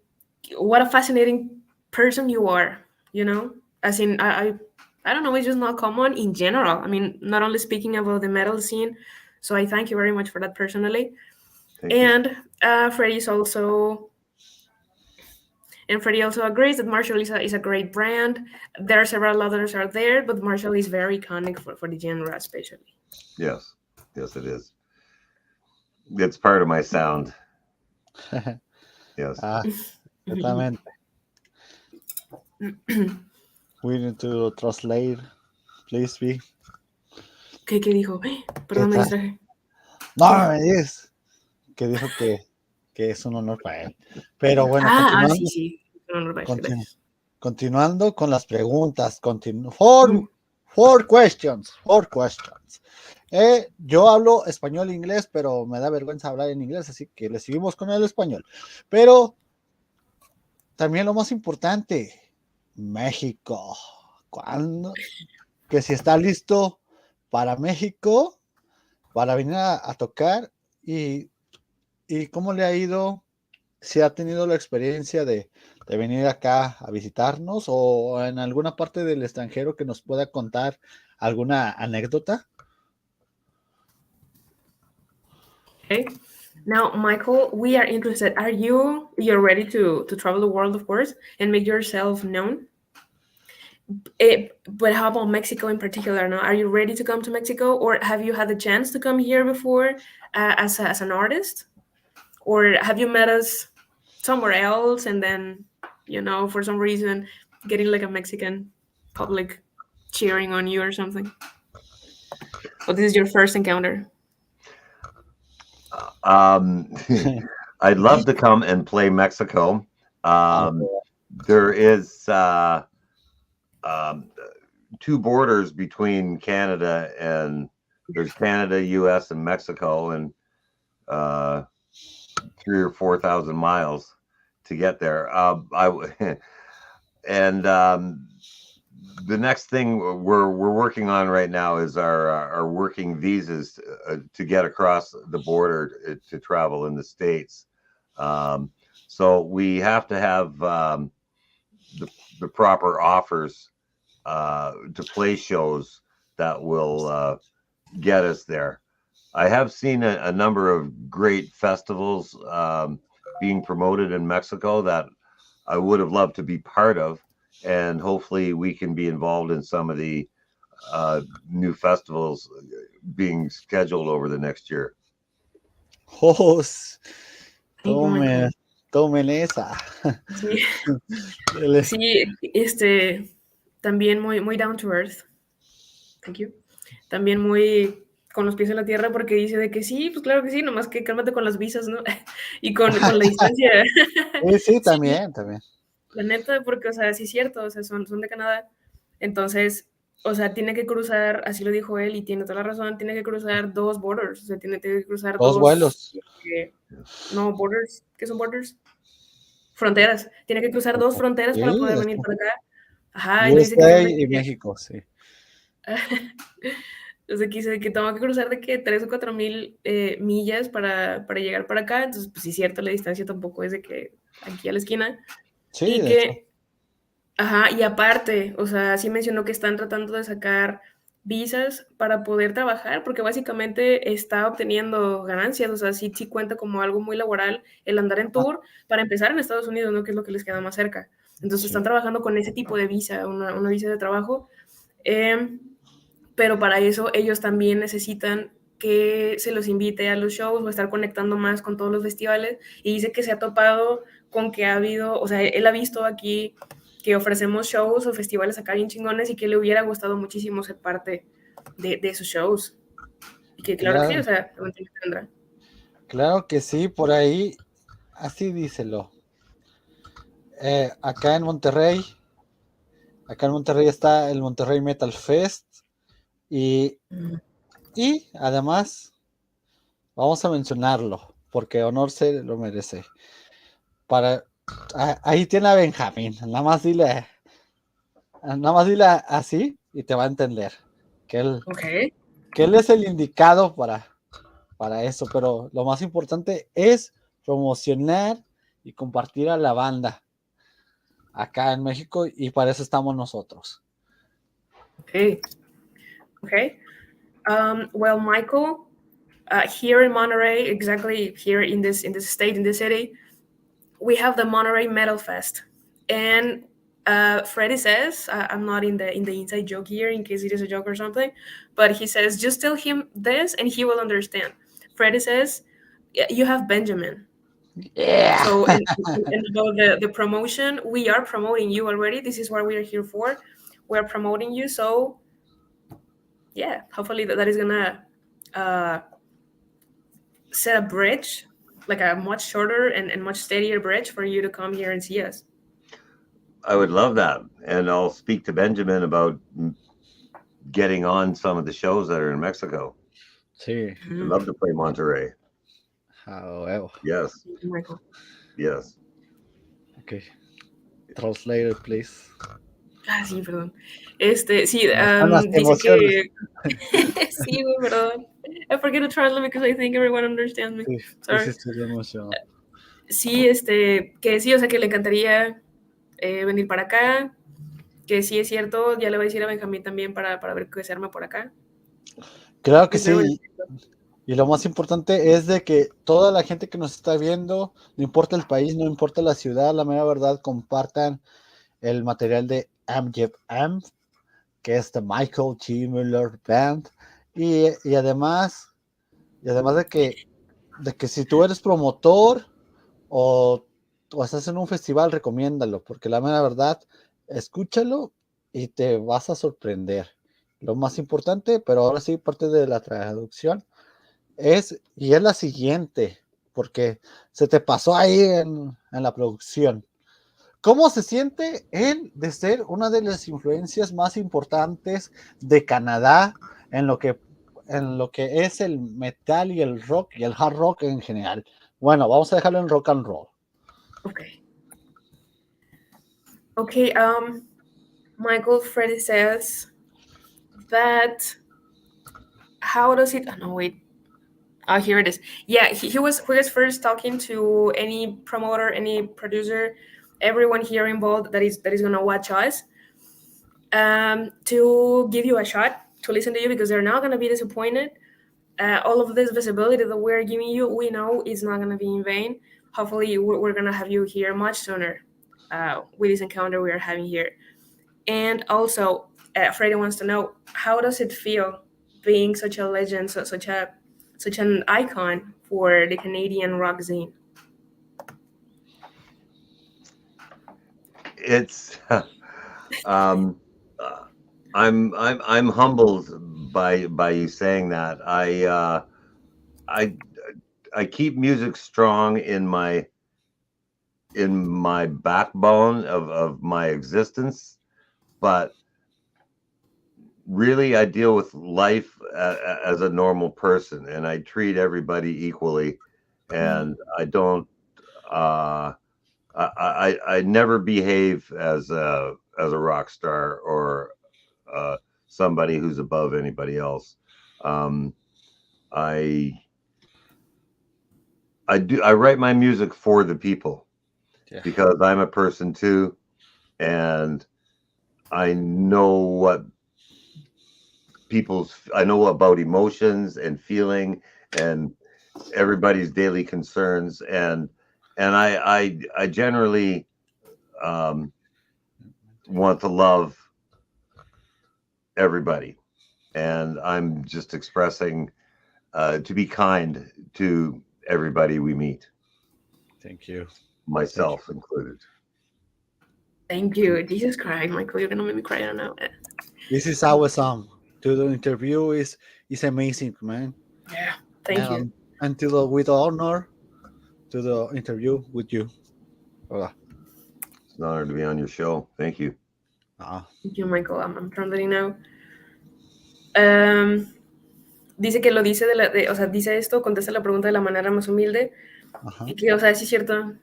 what a fascinating person you are, you know? As in, I don't know, it's just not common in general. I mean, not only speaking about the metal scene, so I thank you very much for that personally. Thank you. And Fredy also agrees that Marshall is a great brand. There are several others out there, but Marshall is very iconic for the genre, especially. Yes, it is. It's part of my sound. Yes. Exactamente. We need to translate, please be. ¿Qué dijo? Perdón, me distraje. No, me dices que dijo que es un honor para él. Pero bueno, Sí, sí. No, gracias. continuando con las preguntas. Mm, Four questions. Yo hablo español e inglés, pero me da vergüenza hablar en inglés, así que le seguimos con el español. Pero también lo más importante, México. ¿Cuándo? Que si está listo para México, para venir a tocar y cómo le ha ido, si ha tenido la experiencia de venir acá a visitarnos o en alguna parte del extranjero que nos pueda contar alguna anécdota. Okay. Now, Michael, we are interested. You're ready to travel the world, of course, and make yourself known? But how about Mexico in particular? Now, are you ready to come to Mexico, or have you had the chance to come here before as an artist, or have you met us somewhere else and then, for some reason, getting like a Mexican public cheering on you or something? Or this is your first encounter? I'd love to come and play Mexico. There is two borders between Canada and there's Canada, U.S., and Mexico, and 3,000 or 4,000 miles to get there. The next thing we're working on right now is our working visas to get across the border to travel in the States. So we have to have the proper offers to play shows that will get us there. I have seen a number of great festivals being promoted in Mexico that I would have loved to be part of, and hopefully we can be involved in some of the new festivals being scheduled over the next year. Tomen esa. Sí. Sí, también muy down to earth. Thank you. También muy con los pies en la tierra porque dice de que sí, pues claro que sí, nomás que cálmate con las visas, ¿no? Y con la distancia. Sí, también. La neta, porque, o sea, sí es cierto, o sea, son de Canadá. Entonces, o sea, tiene que cruzar, así lo dijo él y tiene toda la razón, tiene que cruzar dos borders, o sea, tiene que cruzar dos vuelos. No, borders, ¿qué son borders? Fronteras. Tiene que cruzar dos fronteras para poder venir para acá. Ajá, y dice que son y México, sí. O sea, dice que tengo que cruzar de que 3 o 4 mil millas para llegar para acá. Entonces, pues sí es cierto, la distancia tampoco es de que aquí a la esquina. Sí, Y de que, hecho. ajá, y aparte, o sea, sí mencionó que están tratando de sacar visas para poder trabajar, porque básicamente está obteniendo ganancias, o sea, sí cuenta como algo muy laboral el andar en tour para empezar en Estados Unidos, ¿no? Que es lo que les queda más cerca. Entonces están trabajando con ese tipo de visa, una visa de trabajo. Pero para eso ellos también necesitan que se los invite a los shows o estar conectando más con todos los festivales. Y dice que se ha topado con que ha habido, o sea, él ha visto aquí que ofrecemos shows o festivales acá bien chingones y que le hubiera gustado muchísimo ser parte de esos shows. Y que claro que sí, o sea, tendrá. Claro que sí, por ahí, así díselo. Acá en Monterrey está el Monterrey Metal Fest y además vamos a mencionarlo porque honor se lo merece. Ahí tiene a Benjamín, nada más dile así y te va a entender que él es el indicado para eso, pero lo más importante es promocionar y compartir a la banda acá en México y para eso estamos nosotros. Okay. Well, Michael, here in Monterey, exactly here in this state, in this city, we have the Monterey Metal Fest, and Fredy says, I'm not in the inside joke here in case it is a joke or something, but he says just tell him this and he will understand. Fredy says, you have Benjamin. Yeah. So and about the promotion, we are promoting you already. This is what we are here for. We're promoting you. So yeah, hopefully that is gonna set a bridge, like a much shorter and much steadier bridge for you to come here and see us. I would love that. And I'll speak to Benjamin about getting on some of the shows that are in Mexico. Sí. I'd love to play Monterrey. However. Yes. Michael. Yes. Okay. Translator, please. Ah, sí, perdón. Sí, Están las dice emociones. que... sí, güey, perdón. I forget to translate because I think everyone understands me. Sí, Sorry. sí, estoy emocionado. Sí, que sí, o sea, que le encantaría venir para acá, que sí es cierto, ya le voy a decir a Benjamín también para ver qué se arma por acá. Claro que Espero sí. Y lo más importante es de que toda la gente que nos está viendo, no importa el país, no importa la ciudad, la mera verdad, compartan el material de MJM, que es The Michael G. Miller Band. Y además de que si tú eres promotor o estás en un festival, recomiéndalo, porque la mera verdad, escúchalo y te vas a sorprender. Lo más importante, pero ahora sí, parte de la traducción, es la siguiente, porque se te pasó ahí en la producción. ¿Cómo se siente de ser una de las influencias más importantes de Canadá en lo que es el metal y el rock y el hard rock en general? Bueno, vamos a dejarlo en rock and roll. Okay, Michael, Fredy says that, how does it, oh no, wait. Oh, here it is. Yeah, he was first talking to any promoter, any producer, everyone here involved that is gonna watch us, to give you a shot, to listen to you, because they're not gonna be disappointed. All of this visibility that we're giving you, we know it's not gonna be in vain. Hopefully, we're gonna have you here much sooner with this encounter we are having here. And also, Fredy wants to know, how does it feel being such a legend, such an icon for the Canadian rock scene? It's I'm humbled by you saying that. I keep music strong in my backbone of my existence, but really I deal with life as a normal person, and I treat everybody equally, and I don't I never behave as a rock star or somebody who's above anybody else. I write my music for the people, because I'm a person too, and I know about emotions and feeling and everybody's daily concerns, and I generally want to love everybody, and I'm just expressing to be kind to everybody we meet. Thank you. Myself included. Thank you. Jesus Christ, Michael, you're gonna make me cry right now. This is our song. To the interview is amazing, man. Yeah, thank you. And with honor to the interview with you. It's an honor to be on your show. Thank you. Thank you, Michael. I'm translating now. Dice que lo dice o sea, dice esto, contesta la pregunta de la manera más humilde. Y que, o sea, sí es cierto.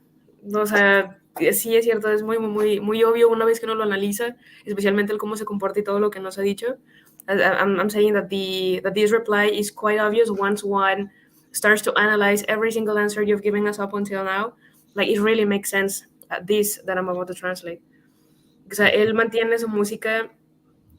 O sea, sí es cierto, es muy, muy, muy obvio una vez que uno lo analiza, especialmente el cómo se comporta y todo lo que nos ha dicho. I'm saying that this reply is quite obvious once one starts to analyze every single answer you've given us up until now. Like, it really makes sense, this that I'm about to translate. O sea, él mantiene su música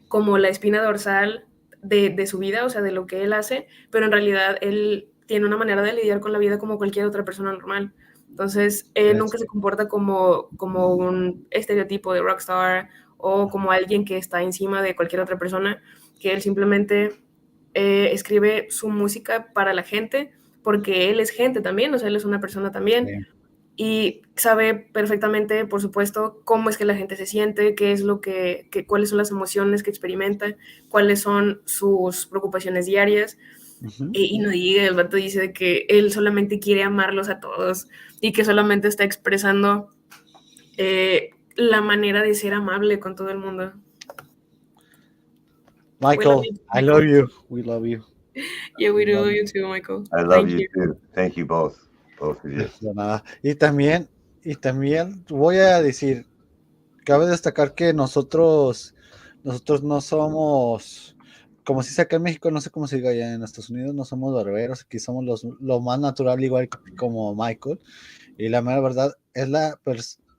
como la espina dorsal de su vida, o sea, de lo que él hace, pero en realidad él tiene una manera de lidiar con la vida como cualquier otra persona normal. Entonces, él nunca se comporta como un estereotipo de rockstar o como alguien que está encima de cualquier otra persona, que él simplemente escribe su música para la gente, porque él es gente también, o sea, él es una persona también. Sí. Y sabe perfectamente, por supuesto, cómo es que la gente se siente, qué es cuáles son las emociones que experimenta, cuáles son sus preocupaciones diarias. Y no diga, el vato dice que él solamente quiere amarlos a todos y que solamente está expresando la manera de ser amable con todo el mundo. Michael, I love you. We love you. Yeah, we do love you too, Michael. I love you too. Thank you both of you. De nada. Y también voy a decir, cabe destacar que nosotros no somos, como si dice acá en México, no sé cómo se diga allá en Estados Unidos, no somos barberos, aquí somos lo más natural, igual como Michael. Y la mera verdad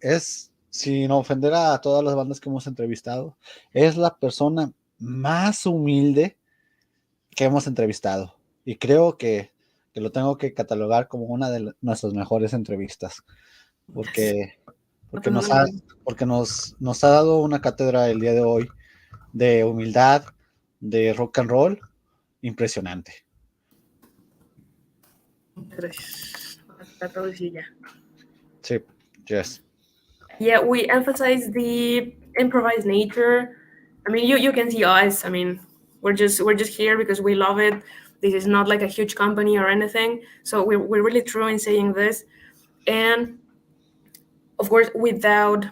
es, sin ofender a todas las bandas que hemos entrevistado, es la persona más humilde que hemos entrevistado. Y creo que lo tengo que catalogar como una de nuestras mejores entrevistas. Porque nos ha dado una cátedra el día de hoy de humildad, de rock and roll, impresionante. Gracias. Hasta todo eso ya. Sí, yes. Yeah, we emphasize the improvised nature. I mean, you can see us. I mean, we're just here because we love it. This is not like a huge company or anything. So we're really true in saying this, and of course, without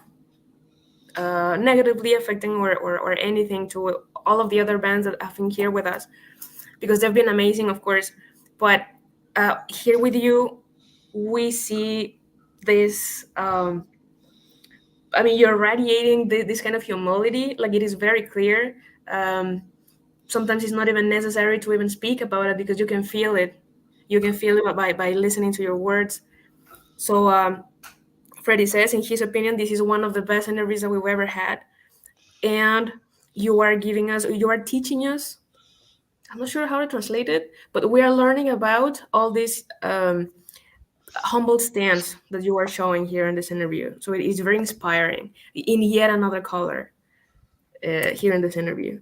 negatively affecting or anything to all of the other bands that have been here with us, because they've been amazing, of course. But here with you, we see this. I mean, you're radiating this kind of humility. Like, it is very clear. Sometimes it's not even necessary to even speak about it because you can feel it. You can feel it by listening to your words. So Fredy says, in his opinion, this is one of the best interviews that we've ever had. And you are teaching us, I'm not sure how to translate it, but we are learning about all this humble stance that you are showing here in this interview. So it is very inspiring in yet another color here in this interview.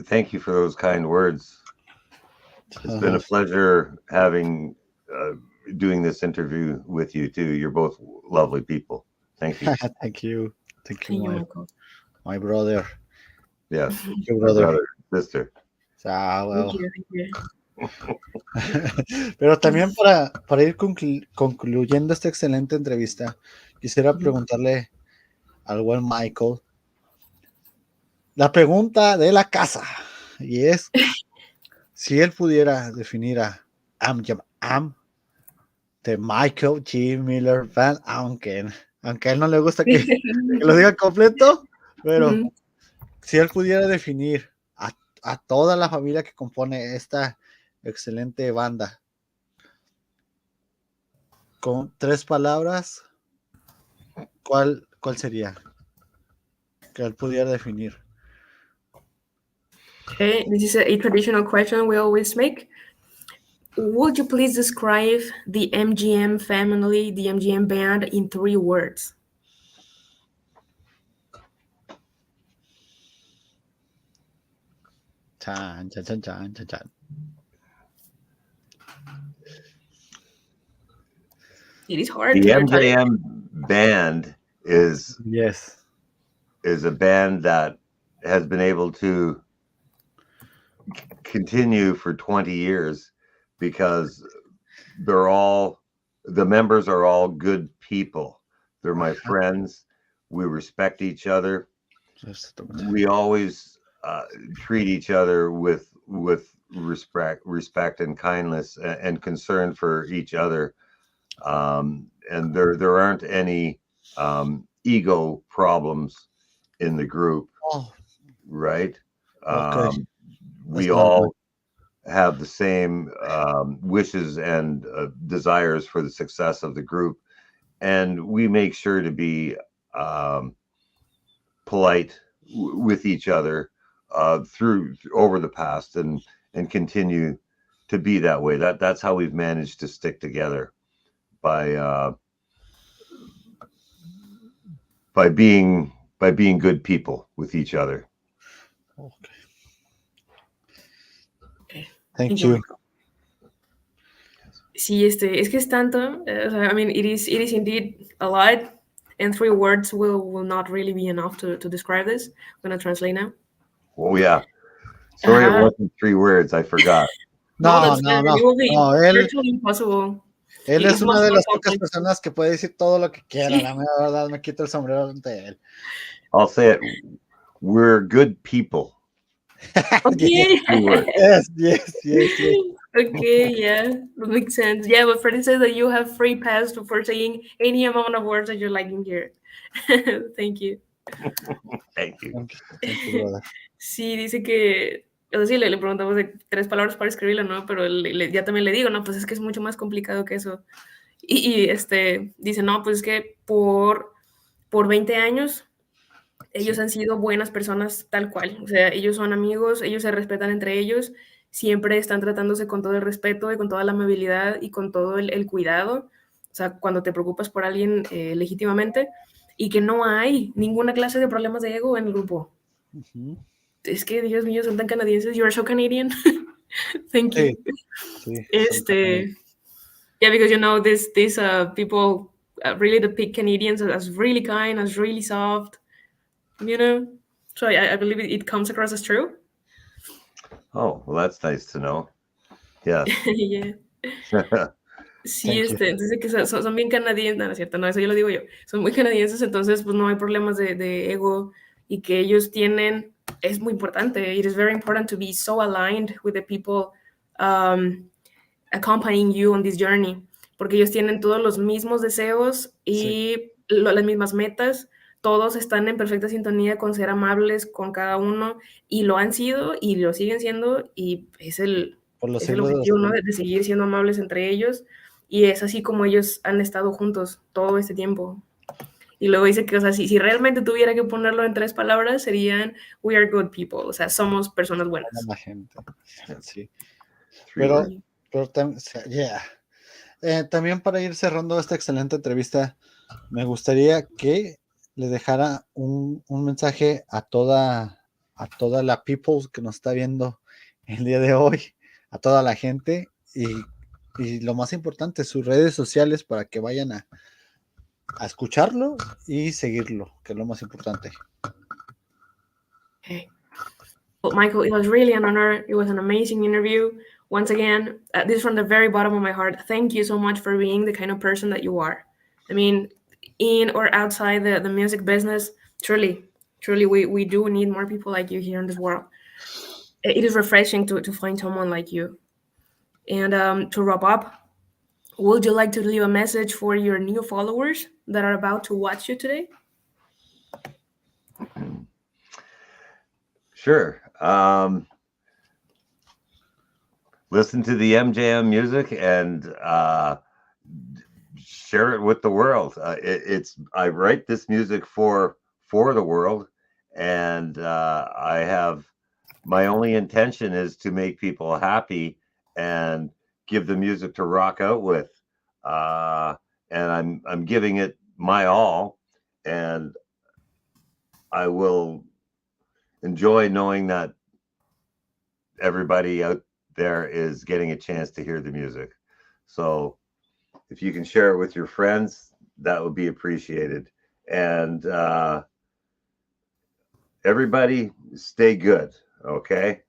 Thank you for those kind words. It's been a pleasure doing this interview with you too. You're both lovely people. Thank you. Thank you. Thank you, Michael. My brother. Yes, your brother. Sister. Well. Thank you. Pero también para ir concluyendo esta excelente entrevista, quisiera preguntarle al buen Michael la pregunta de la casa, y es si él pudiera definir a MJM de Michael G. Miller Band, aunque a él no le gusta que lo diga completo, pero si él pudiera definir a toda la familia que compone esta excelente banda con 3 palabras, ¿cuál sería que él pudiera definir? Okay, this is a traditional question we always make. Would you please describe the MJM family, the MJM band, in 3 words? Chan. It is hard. The MJM band is a band that has been able to continue for 20 years because the members are all good people. They're my friends. We respect each other. We always treat each other with respect and kindness and concern for each other. And there aren't any ego problems in the group, right? Okay. We all have the same wishes and desires for the success of the group, and we make sure to be polite with each other over the past and continue to be that way. That's how we've managed to stick together, by being good people with each other. Okay. Thank you. Sí, es que es tanto. I mean, it is indeed a lot, and 3 words will not really be enough to describe this. I'm gonna translate now. Oh yeah, Sorry, it Ajá. wasn't 3 words. I forgot. No, No, that's no, fine. no. It will be No, él virtually impossible. es It's una much de more las pocas complex. personas que puede decir todo lo que quiera. La mera verdad, me quito el sombrero ante él. I'll say it. We're good people. Okay. 3 words. Yes. Okay, yeah, that makes sense. Yeah, but Fredy says that you have free pass for saying any amount of words that you like in here. Thank you. Thank you. Thank you, brother. Sí, dice que, o sea, sí, le preguntamos de 3 palabras para escribirlo, ¿no? Pero ya también le digo, no, pues es que es mucho más complicado que eso. Dice, no, pues es que por 20 años ellos han sido buenas personas tal cual. O sea, ellos son amigos, ellos se respetan entre ellos, siempre están tratándose con todo el respeto y con toda la amabilidad y con todo el cuidado. O sea, cuando te preocupas por alguien legítimamente y que no hay ninguna clase de problemas de ego en el grupo. Ujú. Es que, Dios mío, son tan canadienses. You are so Canadian. Thank you. Sí. Yeah, because you know these people really depict Canadians as really kind, as really soft, you know. So I believe it comes across as true. Oh, well, that's nice to know. Yes. Yeah. Sí, Thank you. entonces que son bien canadienses, no es cierto, no, eso yo lo digo yo, son muy canadienses, entonces pues no hay problemas de ego y que ellos tienen, es muy importante, it is very important to be so aligned with the people accompanying you on this journey, porque ellos tienen todos los mismos deseos y las mismas metas, todos están en perfecta sintonía con ser amables con cada uno y lo han sido y lo siguen siendo y es el Por los es el siglos de los objetivo, ¿no? siglos. De seguir siendo amables entre ellos. Y es así como ellos han estado juntos todo este tiempo. Y luego dice que, o sea, si realmente tuviera que ponerlo en 3 palabras, serían we are good people. O sea, somos personas buenas. La gente. Sí. 3 words. Pero también para ir cerrando esta excelente entrevista, me gustaría que le dejara un mensaje a toda la people que nos está viendo el día de hoy, a toda la gente y lo más importante, sus redes sociales para que vayan a escucharlo y seguirlo, que es lo más importante. Okay. Well, Michael, it was really an honor. It was an amazing interview. Once again, this is from the very bottom of my heart. Thank you so much for being the kind of person that you are. I mean, in or outside the music business, truly, we do need more people like you here in this world. It is refreshing to find someone like you. And to wrap up, would you like to leave a message for your new followers that are about to watch you today? Sure. Listen to the MJM music and share it with the world. I write this music for the world, and I have my only intention is to make people happy and give the music to rock out with. And I'm giving it my all, and I will enjoy knowing that everybody out there is getting a chance to hear the music. So if you can share it with your friends, that would be appreciated. And everybody stay good, okay?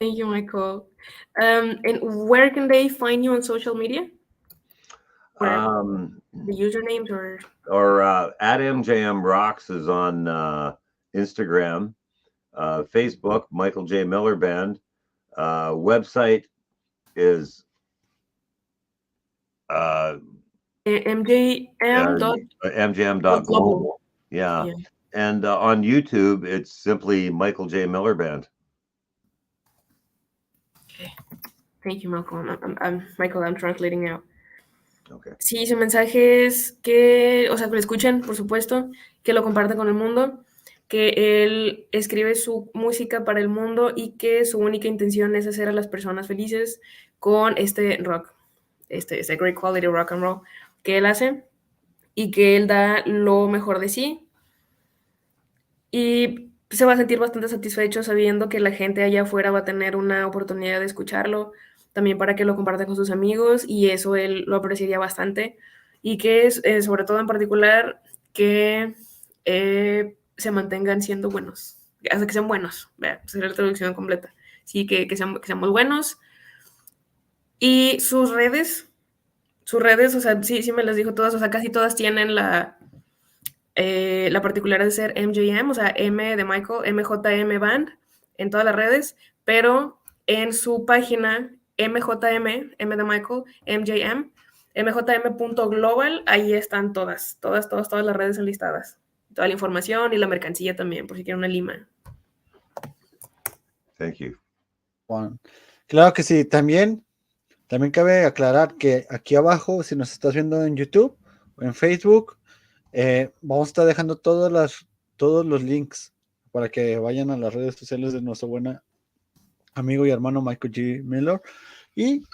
Thank you, Michael. And where can they find you on social media? The usernames or at MJM Rocks is on Instagram, Facebook, Michael J. Miller Band. Website is MJM.global. Yeah. And on YouTube, it's simply Michael J. Miller Band. Okay. Thank you, Malcolm. Michael, I'm translating now. Okay. Sí, su mensaje es que, o sea, que lo escuchen, por supuesto, que lo compartan con el mundo, que él escribe su música para el mundo y que su única intención es hacer a las personas felices con este rock, este great quality rock and roll que él hace y que él da lo mejor de sí y se va a sentir bastante satisfecho sabiendo que la gente allá afuera va a tener una oportunidad de escucharlo, también para que lo comparta con sus amigos y eso él lo apreciaría bastante y que es, sobre todo en particular, que se mantengan siendo buenos. hasta que sean buenos, vea, sería la traducción completa. Sí, que seamos buenos. Y sus redes, o sea, sí me las dijo todas, o sea, casi todas tienen la particularidad de ser MJM, o sea, M de Michael, MJM Band, en todas las redes, pero en su página MJM, M de Michael, MJM, mjm.global, ahí están todas las redes enlistadas. Toda la información y la mercancía también, por si quieren una lima. Thank you. Bueno, claro que sí. También cabe aclarar que aquí abajo, si nos estás viendo en YouTube o en Facebook, vamos a estar dejando todos los links para que vayan a las redes sociales de nuestro buen amigo y hermano Michael G. Miller. Y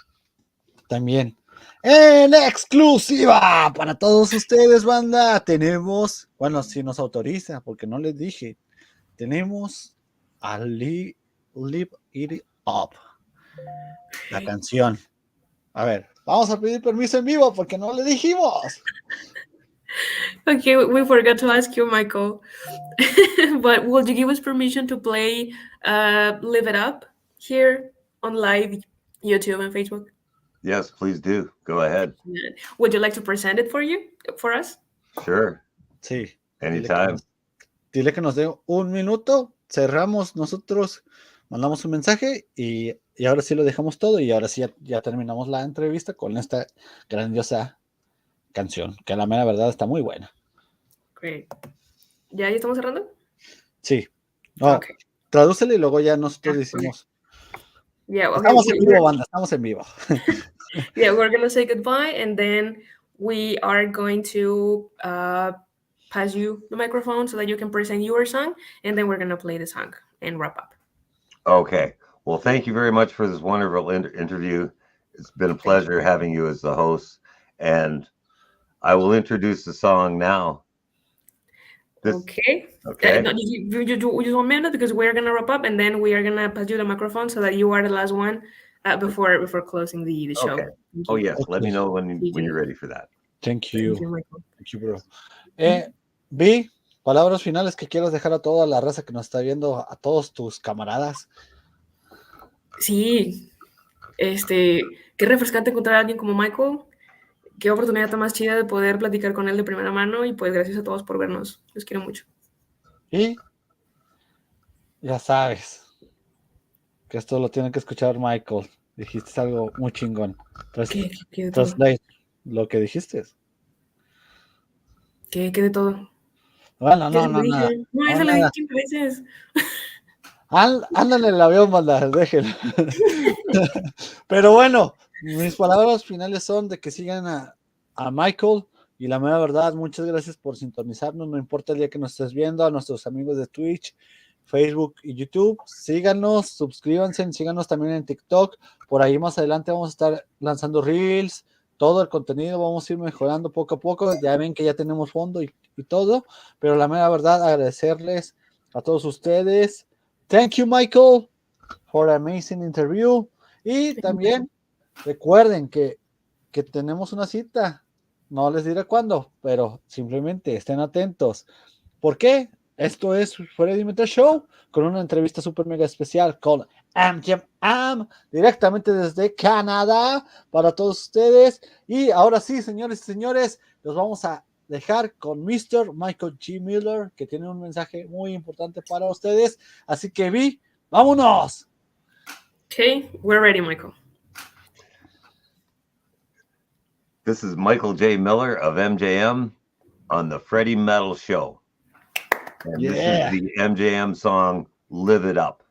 también en exclusiva para todos ustedes, banda, tenemos, bueno, si nos autoriza, porque no les dije, tenemos a Live It Up, la canción. A ver, vamos a pedir permiso en vivo porque no le dijimos. Okay, we forgot to ask you, Michael. But would you give us permission to play Live It Up here on live YouTube and Facebook? Yes, please do. Go ahead. Would you like to present it for us? Sure. Sí. Anytime. Dile que nos dé un minuto, cerramos nosotros, mandamos un mensaje y ahora sí lo dejamos todo y ahora sí ya terminamos la entrevista con esta grandiosa canción, que la mera verdad está muy buena. Great. ¿Ya estamos cerrando? Sí. No, Okay. Tradúcele y luego ya nosotros decimos. Yeah, okay. Estamos en vivo, banda, estamos en vivo. Yeah, we're going to say goodbye and then we are going to pass you the microphone so that you can present your song and then we're going to play the song and wrap up. Okay. Well, thank you very much for this wonderful interview. It's been a pleasure having you as the host. And I will introduce the song now. Okay. Okay. You just 1 minute because we're going to wrap up and then we are going to pass you the microphone so that you are the last one before closing the show. Okay. Oh, yes. Okay. Let me know when you're ready for that. Thank you. Thank you, Michael. Thank you, bro. Vi, palabras finales que quieras dejar a toda la raza que nos está viendo, a todos tus camaradas. Sí, qué refrescante encontrar a alguien como Michael. Qué oportunidad tan más chida de poder platicar con él de primera mano y pues gracias a todos por vernos. Los quiero mucho. Y ya sabes que esto lo tiene que escuchar Michael. Dijiste algo muy chingón. ¿Qué de todo? Translate lo que dijiste. ¿Qué de todo? Bueno, no, No, eso lo dije 5 veces. Andan en el avión, banda, déjenlo. Pero bueno, mis palabras finales son de que sigan a Michael y la mera verdad, muchas gracias por sintonizarnos, no importa el día que nos estés viendo, a nuestros amigos de Twitch, Facebook y YouTube, síganos, suscríbanse, síganos también en TikTok, por ahí más adelante vamos a estar lanzando Reels, todo el contenido, vamos a ir mejorando poco a poco, ya ven que ya tenemos fondo y todo, pero la mera verdad, agradecerles a todos ustedes. Thank you, Michael, for an amazing interview. Y también recuerden que tenemos una cita. No les diré cuándo, pero simplemente estén atentos. ¿Por qué? Esto es Fredy Show con una entrevista super mega especial con MJM directamente desde Canadá para todos ustedes. Y ahora sí, señores y señores, los vamos a dejar con Mr. Michael G. Miller, que tiene un mensaje muy importante para ustedes. Así que, ¡vámonos! Okay, we're ready, Michael. This is Michael J. Miller of MJM on the Fredy Metal Show. And This is the MJM song, Live It Up.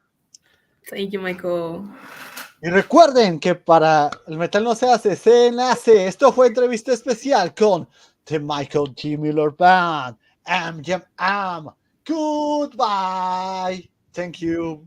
Thank you, Michael. Y recuerden que para el metal no se hace, se nace. Esto fue entrevista especial con The Michael G. Miller Band. MJM. Goodbye. Thank you.